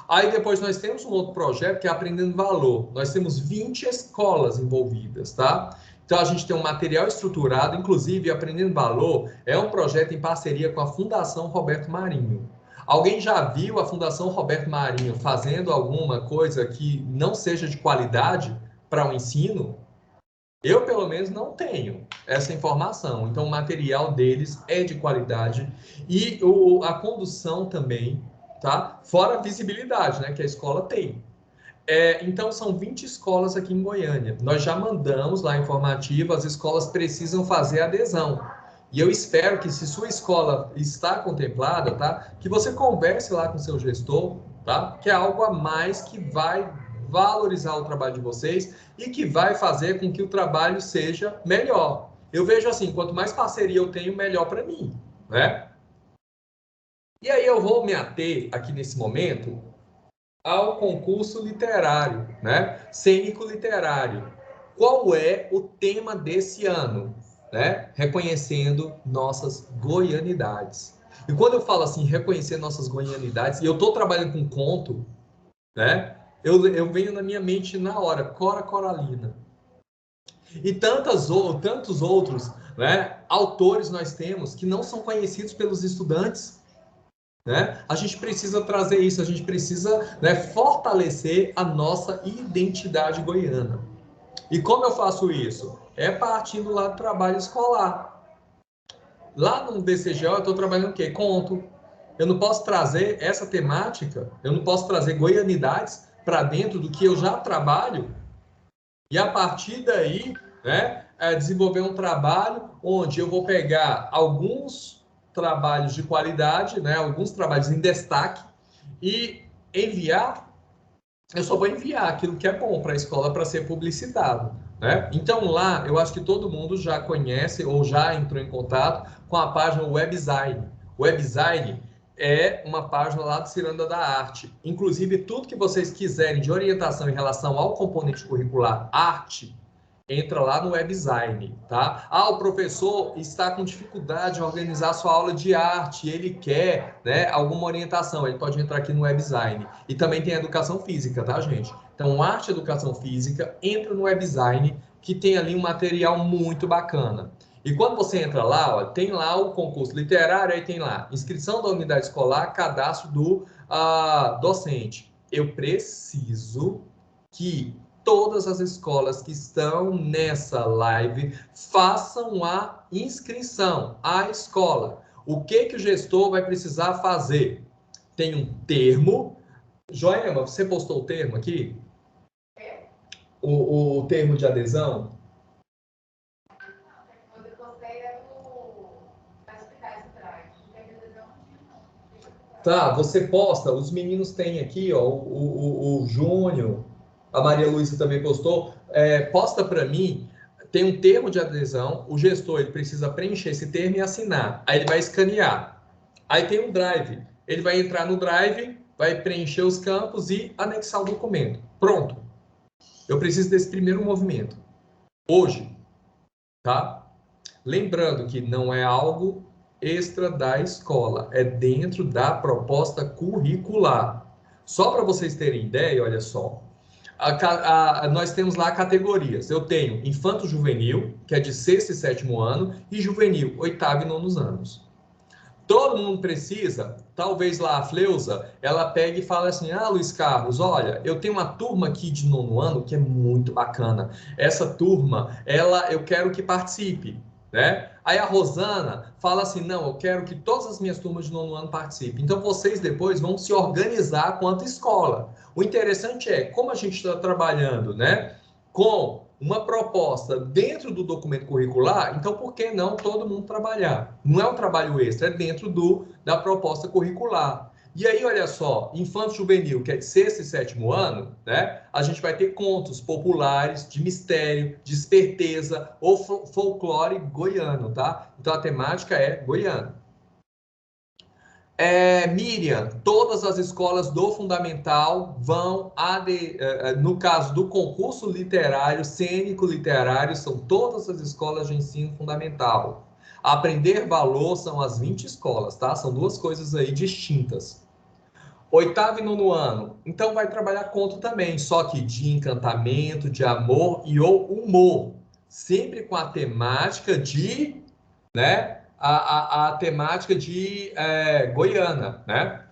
Aí depois nós temos um outro projeto que é Aprendendo Valor. Nós temos 20 escolas envolvidas, tá? Então a gente tem um material estruturado, inclusive Aprendendo Valor é um projeto em parceria com a Fundação Roberto Marinho. Alguém já viu a Fundação Roberto Marinho fazendo alguma coisa que não seja de qualidade para o ensino? Eu, pelo menos, não tenho essa informação. Então, o material deles é de qualidade e a condução também, tá? Fora a visibilidade, né, que a escola tem. Então, são 20 escolas aqui em Goiânia. Nós já mandamos lá a informativa, as escolas precisam fazer adesão. E eu espero que, se sua escola está contemplada, tá? Que você converse lá com seu gestor, tá? Que é algo a mais que vai valorizar o trabalho de vocês e que vai fazer com que o trabalho seja melhor. Eu vejo assim, quanto mais parceria eu tenho, melhor para mim, né? E aí eu vou me ater aqui nesse momento ao concurso literário, né? Cênico literário. Qual é o tema desse ano, né? Reconhecendo nossas goianidades. E quando eu falo assim, reconhecer nossas goianidades, e eu estou trabalhando com conto, né? Eu venho na minha mente na hora, Cora Coralina. E tantos outros, né, autores nós temos que não são conhecidos pelos estudantes, né? A gente precisa trazer isso, a gente precisa, né, fortalecer a nossa identidade goiana. E como eu faço isso? É partindo lá do trabalho escolar. Lá no BCGO eu estou trabalhando o quê? Conto. Eu não posso trazer essa temática, eu não posso trazer goianidades para dentro do que eu já trabalho e a partir daí, né, desenvolver um trabalho onde eu vou pegar alguns trabalhos de qualidade, né, alguns trabalhos em destaque e enviar. Eu só vou enviar aquilo que é bom para a escola para ser publicitado, né? Então lá, eu acho que todo mundo já conhece ou já entrou em contato com a página Webdesign. O Webdesign é uma página lá do Ciranda da Arte. Inclusive, tudo que vocês quiserem de orientação em relação ao componente curricular arte, entra lá no WebDesign, tá? Ah, o professor está com dificuldade em organizar sua aula de arte, ele quer, né, alguma orientação, ele pode entrar aqui no WebDesign. E também tem a educação física, tá, gente? Então, arte e educação física, entra no WebDesign, que tem ali um material muito bacana. E quando você entra lá, ó, tem lá o concurso literário, aí tem lá inscrição da unidade escolar, cadastro do docente. Eu preciso que todas as escolas que estão nessa live façam a inscrição à escola. O que o gestor vai precisar fazer? Tem um termo. Joema, você postou o termo aqui? O termo de adesão? Tá, você posta, os meninos têm aqui, ó, o Júnior, a Maria Luísa também postou, posta para mim, tem um termo de adesão, o gestor ele precisa preencher esse termo e assinar, aí ele vai escanear, aí tem um drive, ele vai entrar no drive, vai preencher os campos e anexar o documento, pronto, eu preciso desse primeiro movimento, hoje, tá? Lembrando que não é algo extra da escola, é dentro da proposta curricular. Só para vocês terem ideia, olha só, nós temos lá categorias. Eu tenho infanto-juvenil, que é de 6º e 7º ano, e juvenil, 8º e 9º anos. Todo mundo precisa, talvez lá a Fleusa, ela pegue e fale assim, Luiz Carlos, olha, eu tenho uma turma aqui de 9º ano que é muito bacana. Essa turma, eu quero que participe, né? Aí a Rosana fala assim, não, eu quero que todas as minhas turmas de 9º ano participem. Então vocês depois vão se organizar quanto escola. O interessante é, como a gente está trabalhando, né, com uma proposta dentro do documento curricular, então por que não todo mundo trabalhar? Não é um trabalho extra, é dentro da proposta curricular. E aí, olha só, infanto juvenil, que é de 6º e 7º ano, né? A gente vai ter contos populares de mistério, de esperteza ou folclore goiano, tá? Então a temática é goiana. Miriam, todas as escolas do Fundamental vão, no caso do concurso literário, cênico literário, são todas as escolas de ensino fundamental. Aprender valor são as 20 escolas, tá? São duas coisas aí distintas. 8º e 9º ano, então vai trabalhar conto também, só que de encantamento, de amor e ou humor. Sempre com a temática de, né? A temática de Goiânia, né?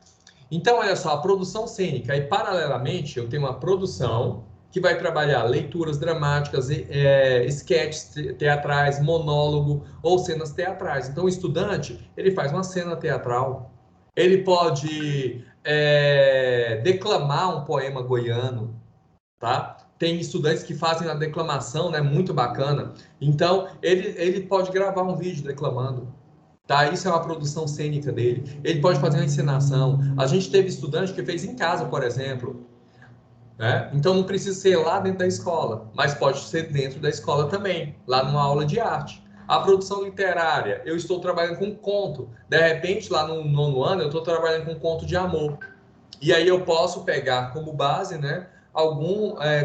Então, olha só, a produção cênica, e paralelamente eu tenho uma produção que vai trabalhar leituras dramáticas, esquetes teatrais, monólogo ou cenas teatrais. Então, o estudante, ele faz uma cena teatral, ele pode declamar um poema goiano, tá? Tem estudantes que fazem a declamação, né? Muito bacana. Então, ele pode gravar um vídeo declamando. Tá? Isso é uma produção cênica dele. Ele pode fazer uma encenação. A gente teve estudante que fez em casa, por exemplo. Né? Então não precisa ser lá dentro da escola, mas pode ser dentro da escola também, lá numa aula de arte. A produção literária, eu estou trabalhando com conto. De repente, lá no 9º ano, eu estou trabalhando com conto de amor. E aí eu posso pegar como base, né,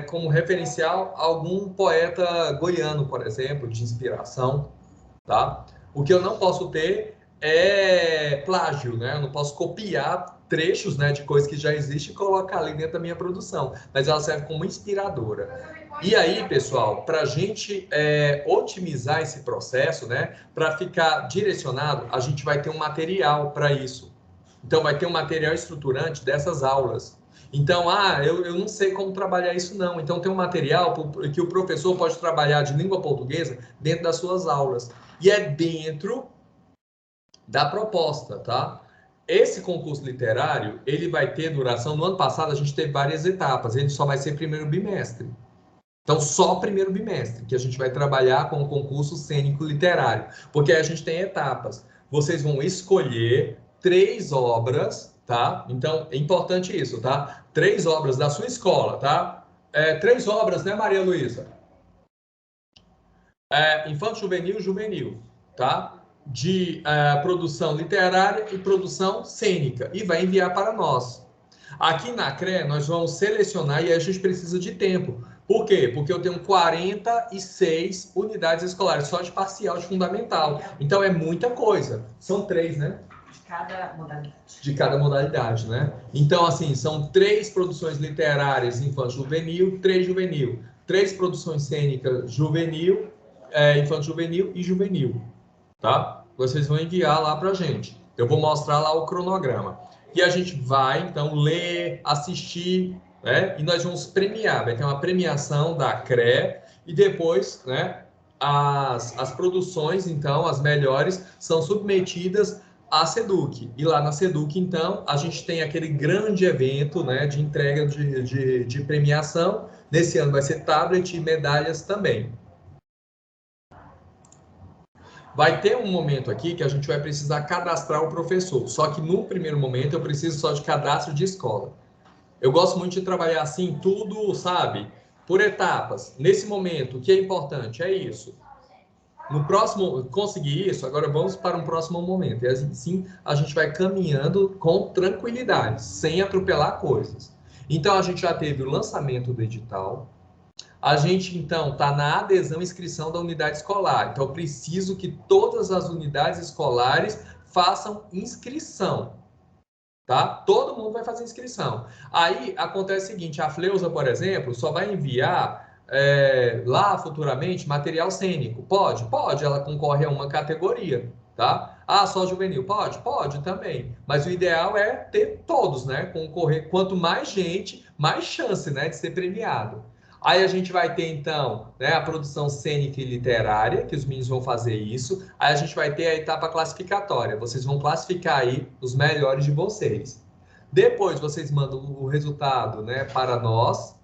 como referencial, algum poeta goiano, por exemplo, de inspiração, tá? O que eu não posso ter é plágio, né? Eu não posso copiar trechos, né, de coisas que já existem e colocar ali dentro da minha produção, mas ela serve como inspiradora. E aí, pessoal, para a gente otimizar esse processo, né, para ficar direcionado, a gente vai ter um material para isso. Então, vai ter um material estruturante dessas aulas. Então, eu não sei como trabalhar isso, não. Então, tem um material que o professor pode trabalhar de língua portuguesa dentro das suas aulas. E é dentro da proposta, tá? Esse concurso literário, ele vai ter duração... No ano passado, a gente teve várias etapas. Ele só vai ser primeiro bimestre. Então, só primeiro bimestre, que a gente vai trabalhar com o concurso cênico literário. Porque a gente tem etapas. Vocês vão escolher 3 obras, tá? Então, é importante isso, tá? 3 obras da sua escola, tá? 3 obras, né, Maria Luísa? Infanto juvenil, juvenil, tá? de produção literária e produção cênica e vai enviar para nós. Aqui na CRE, nós vamos selecionar e a gente precisa de tempo. Por quê? Porque eu tenho 46 unidades escolares só de parcial de fundamental. Então, é muita coisa. São 3, né? De cada modalidade. De cada modalidade, né? Então, assim, são 3 produções literárias infanto-juvenil, 3 juvenil. 3 produções cênicas juvenil, infanto-juvenil e juvenil. Tá? Vocês vão enviar lá para a gente. Eu vou mostrar lá o cronograma. E a gente vai, então, ler, assistir, né? E nós vamos premiar. Vai ter uma premiação da CRE e depois, né? As produções, então, as melhores, são submetidas à SEDUC. E lá na SEDUC, então, a gente tem aquele grande evento, né? De entrega de premiação. Nesse ano vai ser tablet e medalhas também. Vai ter um momento aqui que a gente vai precisar cadastrar o professor. Só que no primeiro momento eu preciso só de cadastro de escola. Eu gosto muito de trabalhar assim, tudo, sabe, por etapas. Nesse momento, o que é importante é isso. No próximo, conseguir isso, agora vamos para um próximo momento. E assim a gente vai caminhando com tranquilidade, sem atropelar coisas. Então a gente já teve o lançamento do edital. A gente, então, está na adesão e inscrição da unidade escolar. Então, eu preciso que todas as unidades escolares façam inscrição, tá? Todo mundo vai fazer inscrição. Aí, acontece o seguinte, a Fleusa, por exemplo, só vai enviar lá, futuramente, material cênico. Pode? Pode, ela concorre a uma categoria, tá? Ah, só juvenil? Pode? Pode também. Mas o ideal é ter todos, né? Concorrer. Quanto mais gente, mais chance, né, de ser premiado. Aí a gente vai ter, então, né, a produção cênica e literária, que os meninos vão fazer isso. Aí a gente vai ter a etapa classificatória. Vocês vão classificar aí os melhores de vocês. Depois vocês mandam o resultado, né, para nós.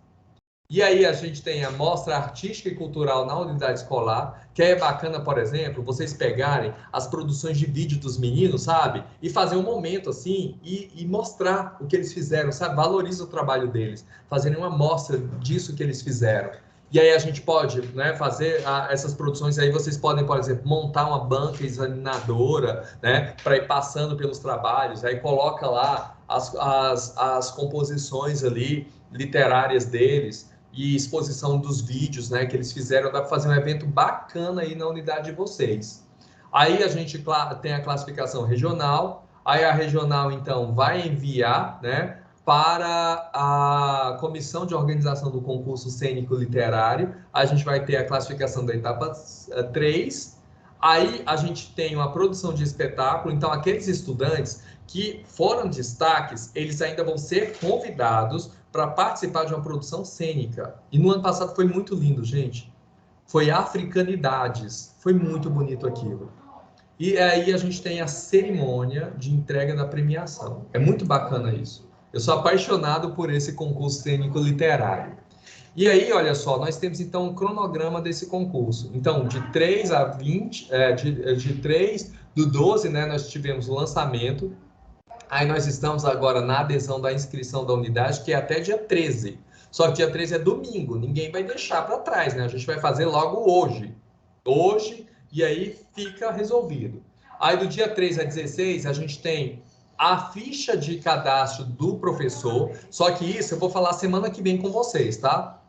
E aí a gente tem a mostra artística e cultural na unidade escolar, que é bacana, por exemplo, vocês pegarem as produções de vídeo dos meninos, sabe? E fazer um momento assim e mostrar o que eles fizeram, sabe? Valoriza o trabalho deles, fazerem uma mostra disso que eles fizeram. E aí a gente pode, né, fazer essas produções, aí vocês podem, por exemplo, montar uma banca examinadora, né, para ir passando pelos trabalhos, aí coloca lá as composições ali literárias deles, e exposição dos vídeos, né, que eles fizeram. Dá para fazer um evento bacana aí na unidade de vocês. Aí a gente tem a classificação regional, aí a regional, então, vai enviar, né, para a comissão de organização do concurso cênico literário. A gente vai ter a classificação da etapa 3. Aí a gente tem uma produção de espetáculo. Então, aqueles estudantes que foram destaques, eles ainda vão ser convidados para participar de uma produção cênica. E no ano passado foi muito lindo, gente. Foi Africanidades. Foi muito bonito aquilo. E aí a gente tem a cerimônia de entrega da premiação. É muito bacana isso. Eu sou apaixonado por esse concurso cênico literário. E aí, olha só, nós temos então um cronograma desse concurso. Então, de 3 a 20, de 3 do 12, né, nós tivemos o lançamento. Aí nós estamos agora na adesão da inscrição da unidade, que é até dia 13. Só que dia 13 é domingo, ninguém vai deixar para trás, né? A gente vai fazer logo hoje. Hoje, e aí fica resolvido. Aí do dia 3 a 16, a gente tem a ficha de cadastro do professor, só que isso eu vou falar semana que vem com vocês, tá?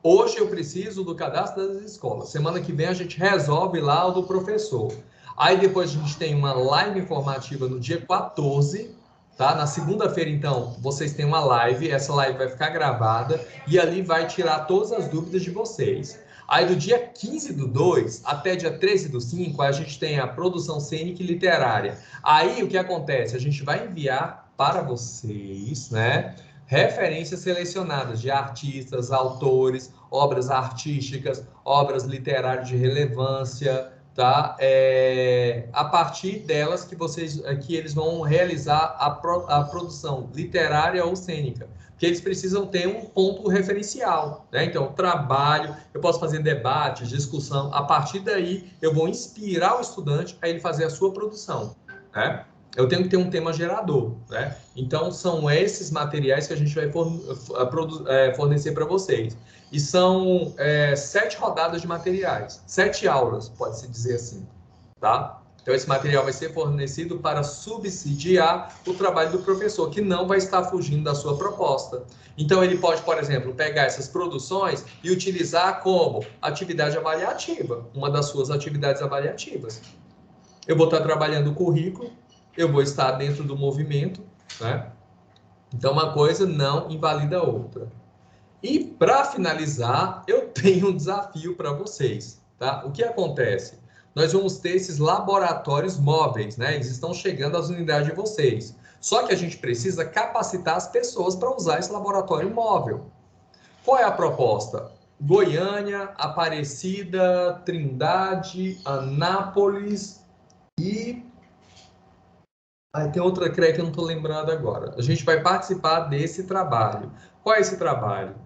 Hoje eu preciso do cadastro das escolas. Semana que vem a gente resolve lá o do professor. Aí depois a gente tem uma live informativa no dia 14, tá? Na segunda-feira, então, vocês têm uma live. Essa live vai ficar gravada e ali vai tirar todas as dúvidas de vocês. Aí do dia 15 do 2 até dia 13 do 5, a gente tem a produção cênica e literária. Aí o que acontece? A gente vai enviar para vocês, né, referências selecionadas de artistas, autores, obras artísticas, obras literárias de relevância, tá? A partir delas que eles vão realizar a produção literária ou cênica, porque eles precisam ter um ponto referencial, né? Então, trabalho, eu posso fazer debate, discussão, a partir daí eu vou inspirar o estudante a ele fazer a sua produção, né? Eu tenho que ter um tema gerador, né? Então, são esses materiais que a gente vai fornecer para vocês. E são 7 rodadas de materiais, 7 aulas, pode-se dizer assim, tá? Então, esse material vai ser fornecido para subsidiar o trabalho do professor, que não vai estar fugindo da sua proposta. Então, ele pode, por exemplo, pegar essas produções e utilizar como atividade avaliativa, uma das suas atividades avaliativas. Eu vou estar trabalhando o currículo, eu vou estar dentro do movimento, né? Então, uma coisa não invalida a outra. E, para finalizar, eu tenho um desafio para vocês, tá? O que acontece? Nós vamos ter esses laboratórios móveis, né? Eles estão chegando às unidades de vocês. Só que a gente precisa capacitar as pessoas para usar esse laboratório móvel. Qual é a proposta? Goiânia, Aparecida, Trindade, Anápolis e... tem outra CREA que eu não estou lembrado agora. A gente vai participar desse trabalho. Qual é esse trabalho?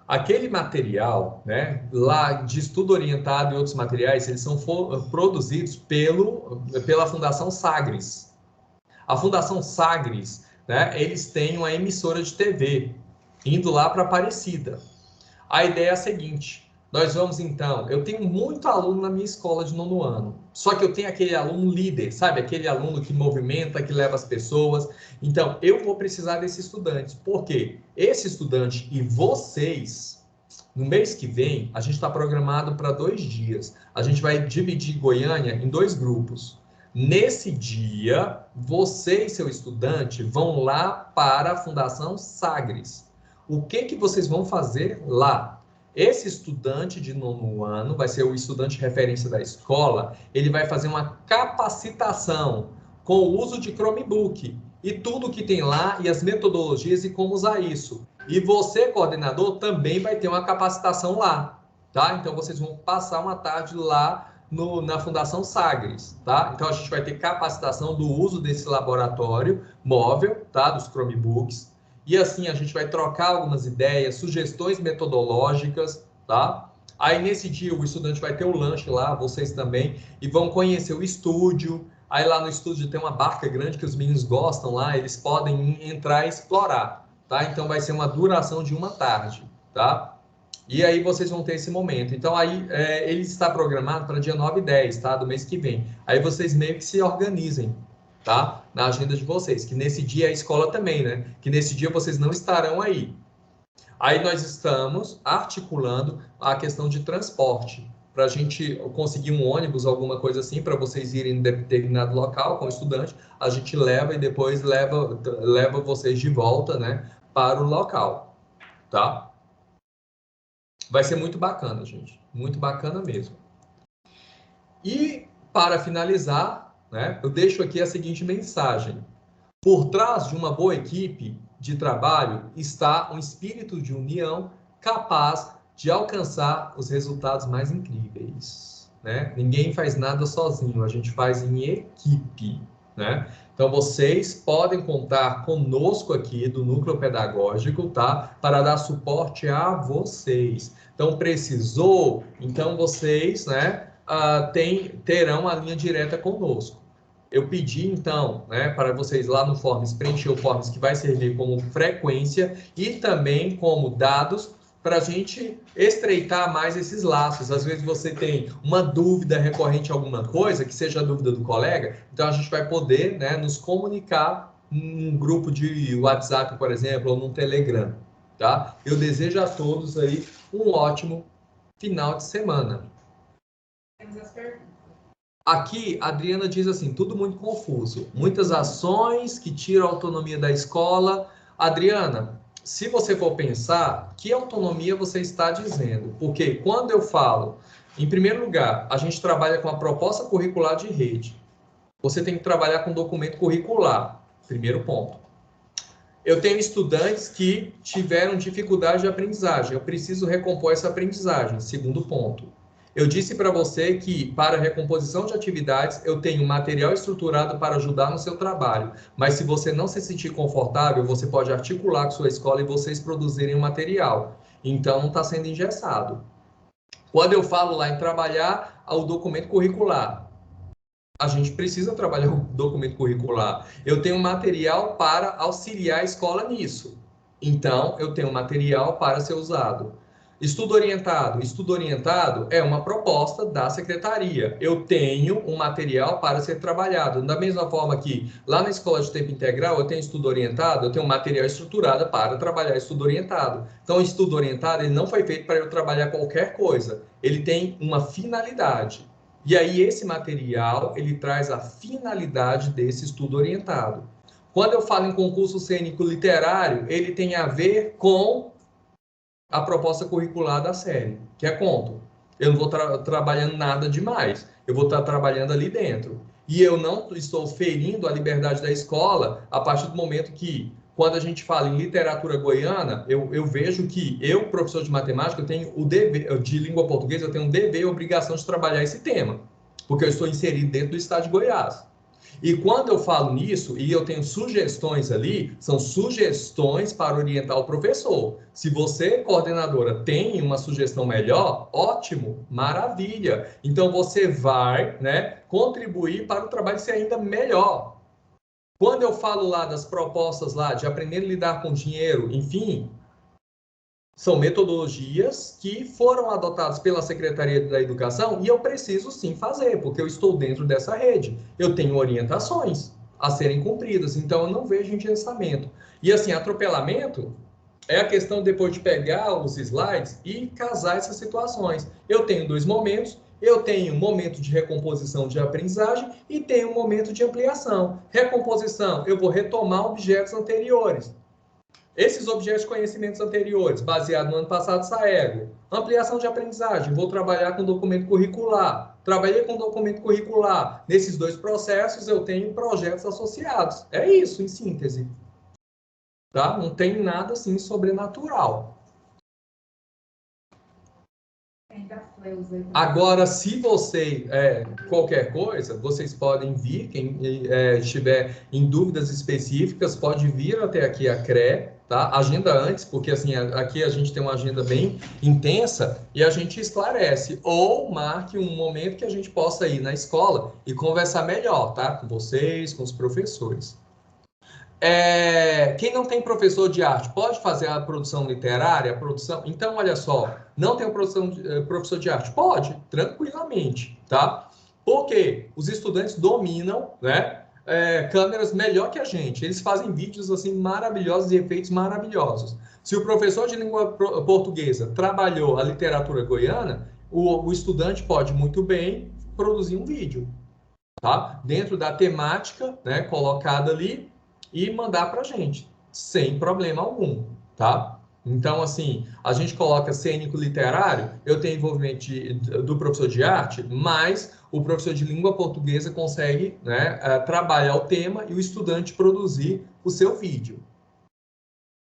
Aquele material, né, lá de estudo orientado e outros materiais, eles são produzidos pela Fundação Sagres. A Fundação Sagres, né, eles têm uma emissora de TV, indo lá para Aparecida. A ideia é a seguinte, nós vamos então, eu tenho muito aluno na minha escola de 9º ano, só que eu tenho aquele aluno líder, sabe? Aquele aluno que movimenta, que leva as pessoas. Então, eu vou precisar desses estudantes. Por quê? Esse estudante e vocês, no mês que vem, a gente está programado para 2 dias. A gente vai dividir Goiânia em 2 grupos. Nesse dia, você e seu estudante vão lá para a Fundação Sagres. O que vocês vão fazer lá? Esse estudante de 9º ano, vai ser o estudante referência da escola, ele vai fazer uma capacitação com o uso de Chromebook e tudo que tem lá e as metodologias e como usar isso. E você, coordenador, também vai ter uma capacitação lá, tá? Então, vocês vão passar uma tarde lá na Fundação Sagres, tá? Então, a gente vai ter capacitação do uso desse laboratório móvel, tá? Dos Chromebooks. E assim, a gente vai trocar algumas ideias, sugestões metodológicas, tá? Aí, nesse dia, o estudante vai ter o lanche lá, vocês também, e vão conhecer o estúdio. Aí, lá no estúdio tem uma barca grande que os meninos gostam lá, eles podem entrar e explorar, tá? Então, vai ser uma duração de 1 tarde, tá? E aí, vocês vão ter esse momento. Então, aí, ele está programado para dia 9 e 10, tá? Do mês que vem. Aí, vocês meio que se organizem, tá? Na agenda de vocês, que nesse dia é a escola também, né? Que nesse dia vocês não estarão aí. Aí nós estamos articulando a questão de transporte, para a gente conseguir um ônibus, alguma coisa assim, para vocês irem em determinado local com o estudante, a gente leva e depois leva vocês de volta, né, para o local, tá? Vai ser muito bacana, gente, muito bacana mesmo. E, para finalizar, né, eu deixo aqui a seguinte mensagem. Por trás de uma boa equipe de trabalho está um espírito de união capaz de alcançar os resultados mais incríveis, né? Ninguém faz nada sozinho, a gente faz em equipe, né? Então, vocês podem contar conosco aqui do Núcleo Pedagógico, tá? Para dar suporte a vocês. Então, precisou? Então, vocês, né, terão a linha direta conosco. Eu pedi, então, né, para vocês lá no Forms, preencher o Forms que vai servir como frequência e também como dados para a gente estreitar mais esses laços. Às vezes você tem uma dúvida recorrente a alguma coisa, que seja a dúvida do colega, então a gente vai poder, né, nos comunicar num grupo de WhatsApp, por exemplo, ou num Telegram, tá? Eu desejo a todos aí um ótimo final de semana. Temos as perguntas. Aqui, a Adriana diz assim, tudo muito confuso. Muitas ações que tiram a autonomia da escola. Adriana, se você for pensar, que autonomia você está dizendo? Porque quando eu falo, em primeiro lugar, a gente trabalha com a proposta curricular de rede. Você tem que trabalhar com documento curricular, primeiro ponto. Eu tenho estudantes que tiveram dificuldade de aprendizagem. Eu preciso recompor essa aprendizagem, segundo ponto. Eu disse para você que, para a recomposição de atividades, eu tenho material estruturado para ajudar no seu trabalho. Mas se você não se sentir confortável, você pode articular com sua escola e vocês produzirem o material. Então, não está sendo engessado. Quando eu falo lá em trabalhar o documento curricular, a gente precisa trabalhar o documento curricular. Eu tenho material para auxiliar a escola nisso. Então, eu tenho material para ser usado. Estudo orientado. Estudo orientado é uma proposta da secretaria. Eu tenho um material para ser trabalhado. Da mesma forma que lá na escola de tempo integral eu tenho estudo orientado, eu tenho um material estruturado para trabalhar estudo orientado. Então, o estudo orientado ele não foi feito para eu trabalhar qualquer coisa. Ele tem uma finalidade. E aí, esse material, ele traz a finalidade desse estudo orientado. Quando eu falo em concurso cênico literário, ele tem a ver com a proposta curricular da série, que é conto. Eu não vou trabalhando nada demais, eu vou estar trabalhando ali dentro. E eu não estou ferindo a liberdade da escola a partir do momento que, quando a gente fala em literatura goiana, eu vejo que eu, professor de matemática, eu tenho o dever, de língua portuguesa, eu tenho um dever e obrigação de trabalhar esse tema, porque eu estou inserido dentro do estado de Goiás. E quando eu falo nisso, e eu tenho sugestões ali, são sugestões para orientar o professor. Se você, coordenadora, tem uma sugestão melhor, ótimo, maravilha. Então, você vai, né, contribuir para o trabalho ser ainda melhor. Quando eu falo lá das propostas lá de aprender a lidar com dinheiro, enfim, são metodologias que foram adotadas pela Secretaria da Educação e eu preciso sim fazer, porque eu estou dentro dessa rede. Eu tenho orientações a serem cumpridas, então eu não vejo engessamento. E assim, atropelamento é a questão depois de pegar os slides e casar essas situações. Eu tenho dois momentos, eu tenho um momento de recomposição de aprendizagem e tenho um momento de ampliação. Recomposição, eu vou retomar objetos anteriores. Esses objetos de conhecimentos anteriores, baseado no ano passado, SAEGO. Ampliação de aprendizagem, vou trabalhar com documento curricular. Trabalhei com documento curricular. Nesses dois processos, eu tenho projetos associados. É isso, em síntese. Tá? Não tem nada, assim, sobrenatural. Agora, se você, qualquer coisa, vocês podem vir, quem estiver em dúvidas específicas, pode vir até aqui a CRE, tá? Agenda antes, porque assim, aqui a gente tem uma agenda bem intensa e a gente esclarece. Ou marque um momento que a gente possa ir na escola e conversar melhor, tá? Com vocês, com os professores. Quem não tem professor de arte pode fazer a produção literária, a produção. Então, olha só, não tem professor de arte? Pode, tranquilamente, tá? Porque os estudantes dominam, né, câmeras melhor que a gente. Eles fazem vídeos assim maravilhosos e efeitos maravilhosos. Se o professor de língua portuguesa trabalhou a literatura goiana, o estudante pode muito bem produzir um vídeo, tá? Dentro da temática, né, colocada ali e mandar para a gente, sem problema algum, tá? Então, assim, a gente coloca cênico literário, eu tenho envolvimento do professor de arte, mas o professor de língua portuguesa consegue, né, trabalhar o tema e o estudante produzir o seu vídeo,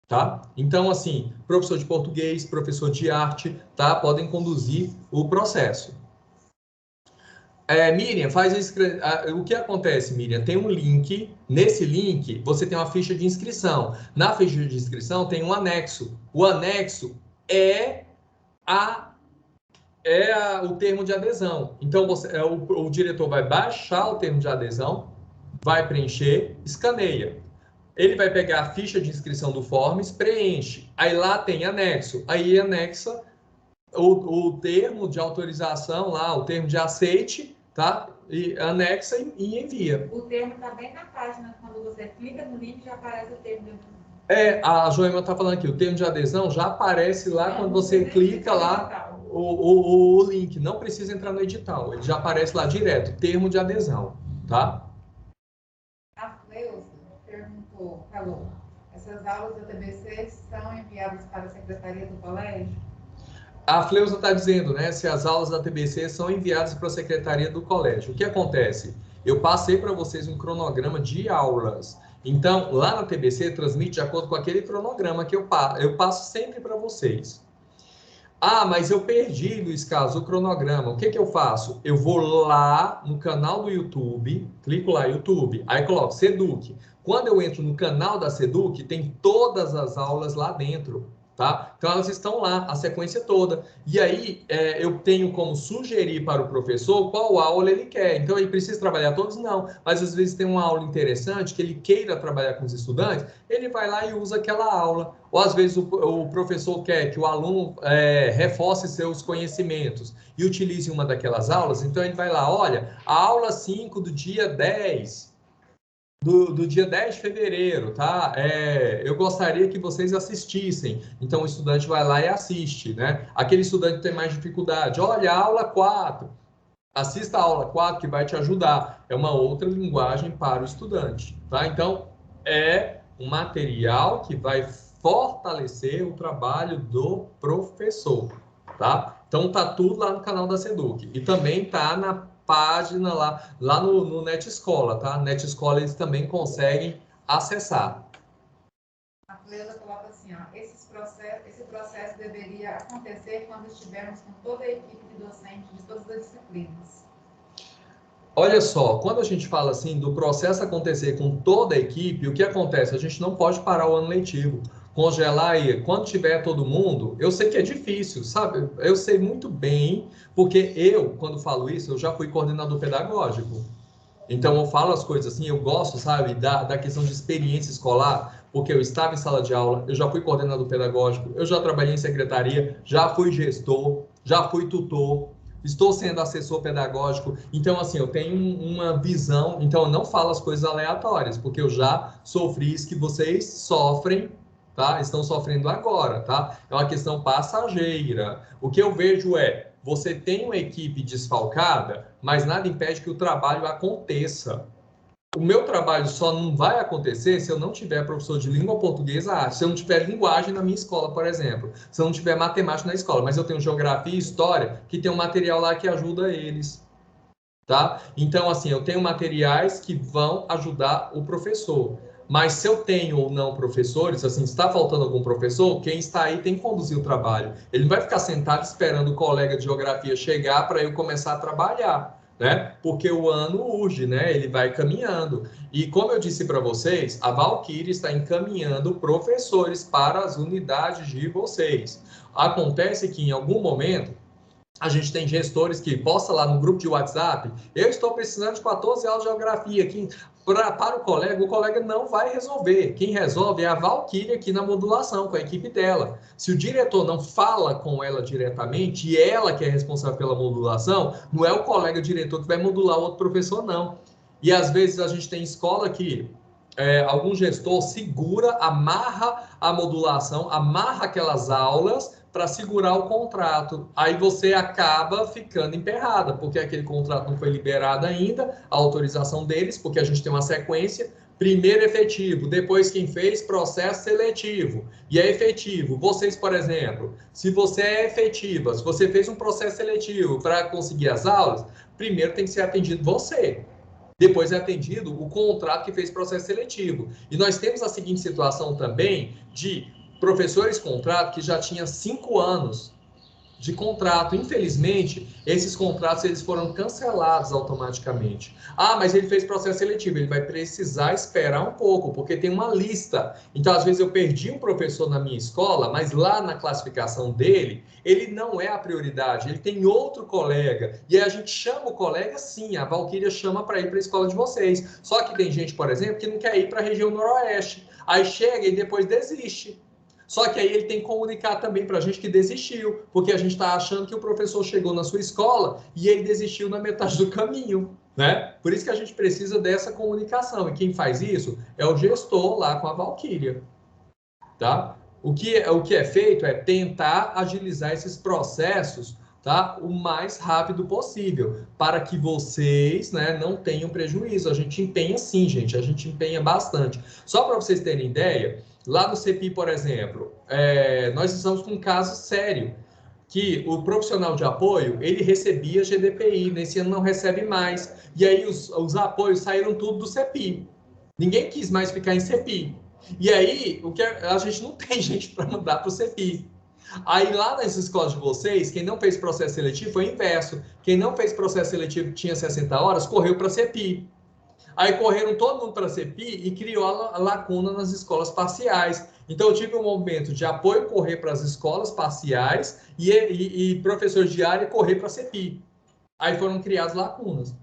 tá? Então, assim, professor de português, professor de arte, tá? Podem conduzir o processo. Miriam, o que acontece, Miriam? Tem um link, nesse link você tem uma ficha de inscrição. Na ficha de inscrição tem um anexo. O anexo é o termo de adesão. Então, o diretor vai baixar o termo de adesão, vai preencher, escaneia. Ele vai pegar a ficha de inscrição do Forms, preenche. Aí lá tem anexo. Aí anexa o termo de autorização lá, o termo de aceite, tá? E anexa e envia. O termo está bem na página, quando você clica no link já aparece o termo. A Joema está falando aqui, o termo de adesão já aparece lá quando você clica lá o link, não precisa entrar no edital, ele já aparece lá direto, termo de adesão, tá? A Cleusa falou, essas aulas da TBC são enviadas para a Secretaria do Colégio? A Fleusa está dizendo, né, se as aulas da TBC são enviadas para a Secretaria do Colégio. O que acontece? Eu passei para vocês um cronograma de aulas. Então, lá na TBC, transmite de acordo com aquele cronograma que eu passo sempre para vocês. Ah, mas eu perdi, Luiz Carlos, o cronograma. O que eu faço? Eu vou lá no canal do YouTube, clico lá, YouTube, aí coloco Seduc. Quando eu entro no canal da Seduc, tem todas as aulas lá dentro. Tá? Então, elas estão lá, a sequência toda. E aí, eu tenho como sugerir para o professor qual aula ele quer. Então, ele precisa trabalhar todos? Não. Mas, às vezes, tem uma aula interessante que ele queira trabalhar com os estudantes, ele vai lá e usa aquela aula. Ou, às vezes, o professor quer que o aluno reforce seus conhecimentos e utilize uma daquelas aulas. Então, ele vai lá, olha, a aula 5 do dia 10... Do dia 10 de fevereiro, tá? Eu gostaria que vocês assistissem. Então, o estudante vai lá e assiste, né? Aquele estudante que tem mais dificuldade, olha, a aula 4. Assista a aula 4 que vai te ajudar. É uma outra linguagem para o estudante, tá? Então, é um material que vai fortalecer o trabalho do professor, tá? Então, tá tudo lá no canal da Seduc. E também tá na página lá no Net Escola, tá? Net Escola eles também conseguem acessar. A Cleusa coloca assim, ó, esse processo deveria acontecer quando estivermos com toda a equipe de docente de todas as disciplinas. Olha só, quando a gente fala assim do processo acontecer com toda a equipe, o que acontece? A gente não pode parar o ano letivo, congelar aí. Quando tiver todo mundo, eu sei que é difícil, sabe? Eu sei muito bem, porque eu, quando falo isso, eu já fui coordenador pedagógico. Então, eu falo as coisas assim, eu gosto, sabe, da questão de experiência escolar, porque eu estava em sala de aula, eu já fui coordenador pedagógico, eu já trabalhei em secretaria, já fui gestor, já fui tutor, estou sendo assessor pedagógico. Então, assim, eu tenho uma visão, então eu não falo as coisas aleatórias, porque eu já sofri isso que vocês sofrem, tá? Estão sofrendo agora, tá? É uma questão passageira. O que eu vejo você tem uma equipe desfalcada, mas nada impede que o trabalho aconteça. O meu trabalho só não vai acontecer se eu não tiver professor de língua portuguesa, se eu não tiver linguagem na minha escola, por exemplo, se eu não tiver matemática na escola, mas eu tenho geografia e história, que tem um material lá que ajuda eles, tá? Então, assim, eu tenho materiais que vão ajudar o professor. Mas se eu tenho ou não professores, assim, está faltando algum professor, quem está aí tem que conduzir o trabalho. Ele não vai ficar sentado esperando o colega de geografia chegar para eu começar a trabalhar, né? Porque o ano urge, né? Ele vai caminhando. E como eu disse para vocês, a Valkyrie está encaminhando professores para as unidades de vocês. Acontece que em algum momento a gente tem gestores que posta lá no grupo de WhatsApp, eu estou precisando de 14 aulas de geografia aqui para o colega não vai resolver. Quem resolve é a Valkyrie aqui na modulação, com a equipe dela. Se o diretor não fala com ela diretamente, e ela que é responsável pela modulação, não é o colega diretor que vai modular o outro professor, não. E às vezes a gente tem escola que algum gestor segura, amarra a modulação, amarra aquelas aulas para segurar o contrato. Aí você acaba ficando emperrada, porque aquele contrato não foi liberado ainda, a autorização deles, porque a gente tem uma sequência. Primeiro efetivo, depois quem fez processo seletivo. E é efetivo. Vocês, por exemplo, se você é efetiva, se você fez um processo seletivo para conseguir as aulas, primeiro tem que ser atendido você. Depois é atendido o contrato que fez processo seletivo. E nós temos a seguinte situação também de professores contrato que já tinha 5 anos de contrato. Infelizmente, esses contratos eles foram cancelados automaticamente. Ah, mas ele fez processo seletivo, ele vai precisar esperar um pouco, porque tem uma lista. Então, às vezes eu perdi um professor na minha escola, mas lá na classificação dele, ele não é a prioridade, ele tem outro colega. E aí a gente chama o colega, sim, a Valkyria chama para ir para a escola de vocês. Só que tem gente, por exemplo, que não quer ir para a região noroeste. Aí chega e depois desiste. Só que aí ele tem que comunicar também para a gente que desistiu, porque a gente está achando que o professor chegou na sua escola e ele desistiu na metade do caminho, né? Por isso que a gente precisa dessa comunicação. E quem faz isso é o gestor lá com a Valkyria, tá? O que é feito é tentar agilizar esses processos, tá? O mais rápido possível, para que vocês, né, não tenham prejuízo. A gente empenha sim, gente, a gente empenha bastante. Só para vocês terem ideia, lá no CEPI, por exemplo, nós estamos com um caso sério, que o profissional de apoio, ele recebia GDPI, nesse ano não recebe mais. E aí os apoios saíram tudo do CEPI. Ninguém quis mais ficar em CEPI. E aí, a gente não tem gente para mandar para o CEPI. Aí lá nas escolas de vocês, quem não fez processo seletivo foi o inverso. Quem não fez processo seletivo tinha 60 horas, correu para a CEPI. Aí correram todo mundo para a CEPI e criou a lacuna nas escolas parciais. Então, eu tive um momento de apoio correr para as escolas parciais e professores de área correr para a CEPI. Aí foram criadas lacunas.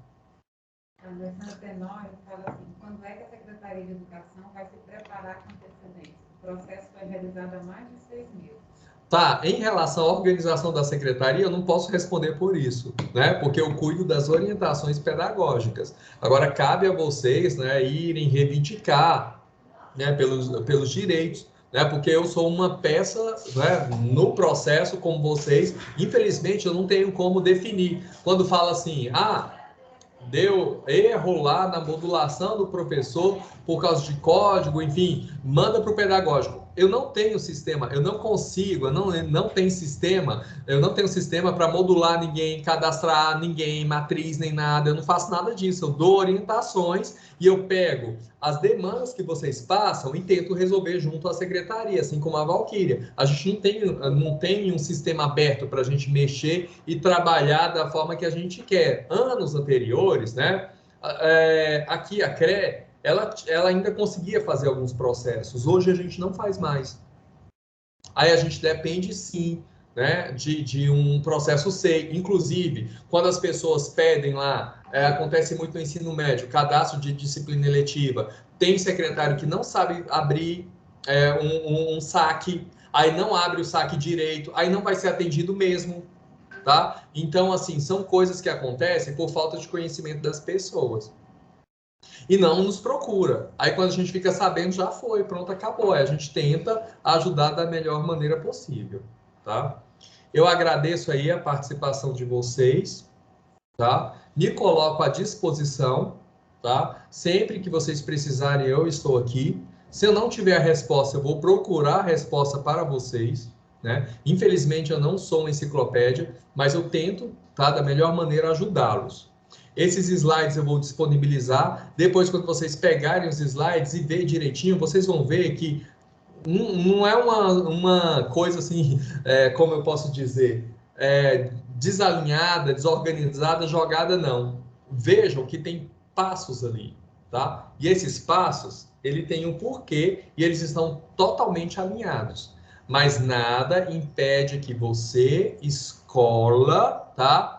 A Alessandra Tenório fala assim, quando é que a Secretaria de Educação vai se preparar com antecedência? O processo foi realizado há mais de 6 meses. Tá, em relação à organização da secretaria, eu não posso responder por isso, né? Porque eu cuido das orientações pedagógicas. Agora, cabe a vocês, né, irem reivindicar, né, pelos direitos, né? Porque eu sou uma peça, né, no processo como vocês. Infelizmente, eu não tenho como definir. Quando fala assim, deu erro lá na modulação do professor por causa de código, enfim, manda para o pedagógico. Eu não tenho sistema, eu não consigo, eu não tenho sistema, eu não tenho sistema para modular ninguém, cadastrar ninguém, matriz nem nada, eu não faço nada disso, eu dou orientações e eu pego as demandas que vocês passam e tento resolver junto à secretaria, assim como a Valquíria. A gente não tem um sistema aberto para a gente mexer e trabalhar da forma que a gente quer. Anos anteriores, né? Aqui a CRE, ela ainda conseguia fazer alguns processos. Hoje a gente não faz mais. Aí a gente depende, sim, né, de um processo SEI. Inclusive, quando as pessoas pedem lá, acontece muito no ensino médio, cadastro de disciplina eletiva, tem secretário que não sabe abrir um saque, aí não abre o saque direito, aí não vai ser atendido mesmo, tá? Então, assim, são coisas que acontecem por falta de conhecimento das pessoas. E não nos procura. Aí quando a gente fica sabendo, já foi, pronto, acabou. Aí a gente tenta ajudar da melhor maneira possível, tá? Eu agradeço aí a participação de vocês, tá? Me coloco à disposição, tá? Sempre que vocês precisarem, eu estou aqui. Se eu não tiver a resposta, eu vou procurar a resposta para vocês, né? Infelizmente, eu não sou uma enciclopédia, mas eu tento, tá? Da melhor maneira, ajudá-los. Esses slides eu vou disponibilizar. Depois, quando vocês pegarem os slides e ver direitinho, vocês vão ver que não é uma coisa assim, como eu posso dizer, desalinhada, desorganizada, jogada, não. Vejam que tem passos ali, tá? E esses passos, ele tem um porquê e eles estão totalmente alinhados. Mas nada impede que você, escola, tá?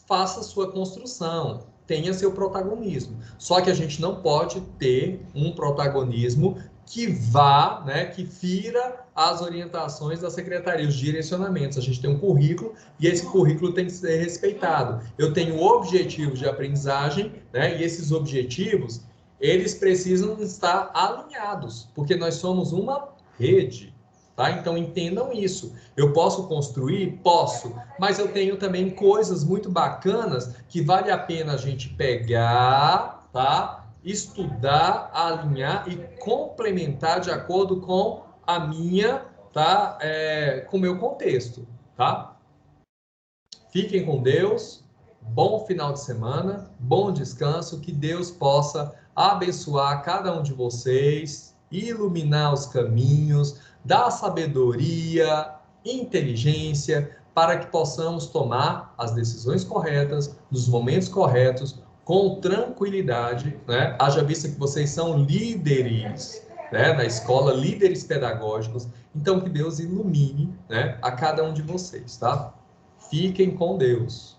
Faça sua construção, tenha seu protagonismo. Só que a gente não pode ter um protagonismo que vá, né, que fira as orientações da secretaria, os direcionamentos. A gente tem um currículo e esse currículo tem que ser respeitado. Eu tenho objetivos de aprendizagem, né, e esses objetivos, eles precisam estar alinhados, porque nós somos uma rede. Tá? Então entendam isso. Eu posso construir? Posso, mas eu tenho também coisas muito bacanas que vale a pena a gente pegar, tá? Estudar, alinhar e complementar de acordo com a minha, tá? Com o meu contexto, tá? Fiquem com Deus, bom final de semana, bom descanso, que Deus possa abençoar cada um de vocês, iluminar os caminhos, dar sabedoria, inteligência, para que possamos tomar as decisões corretas, nos momentos corretos, com tranquilidade, né? Haja vista que vocês são líderes, né? Na escola, líderes pedagógicos, então que Deus ilumine, né, a cada um de vocês, tá? Fiquem com Deus.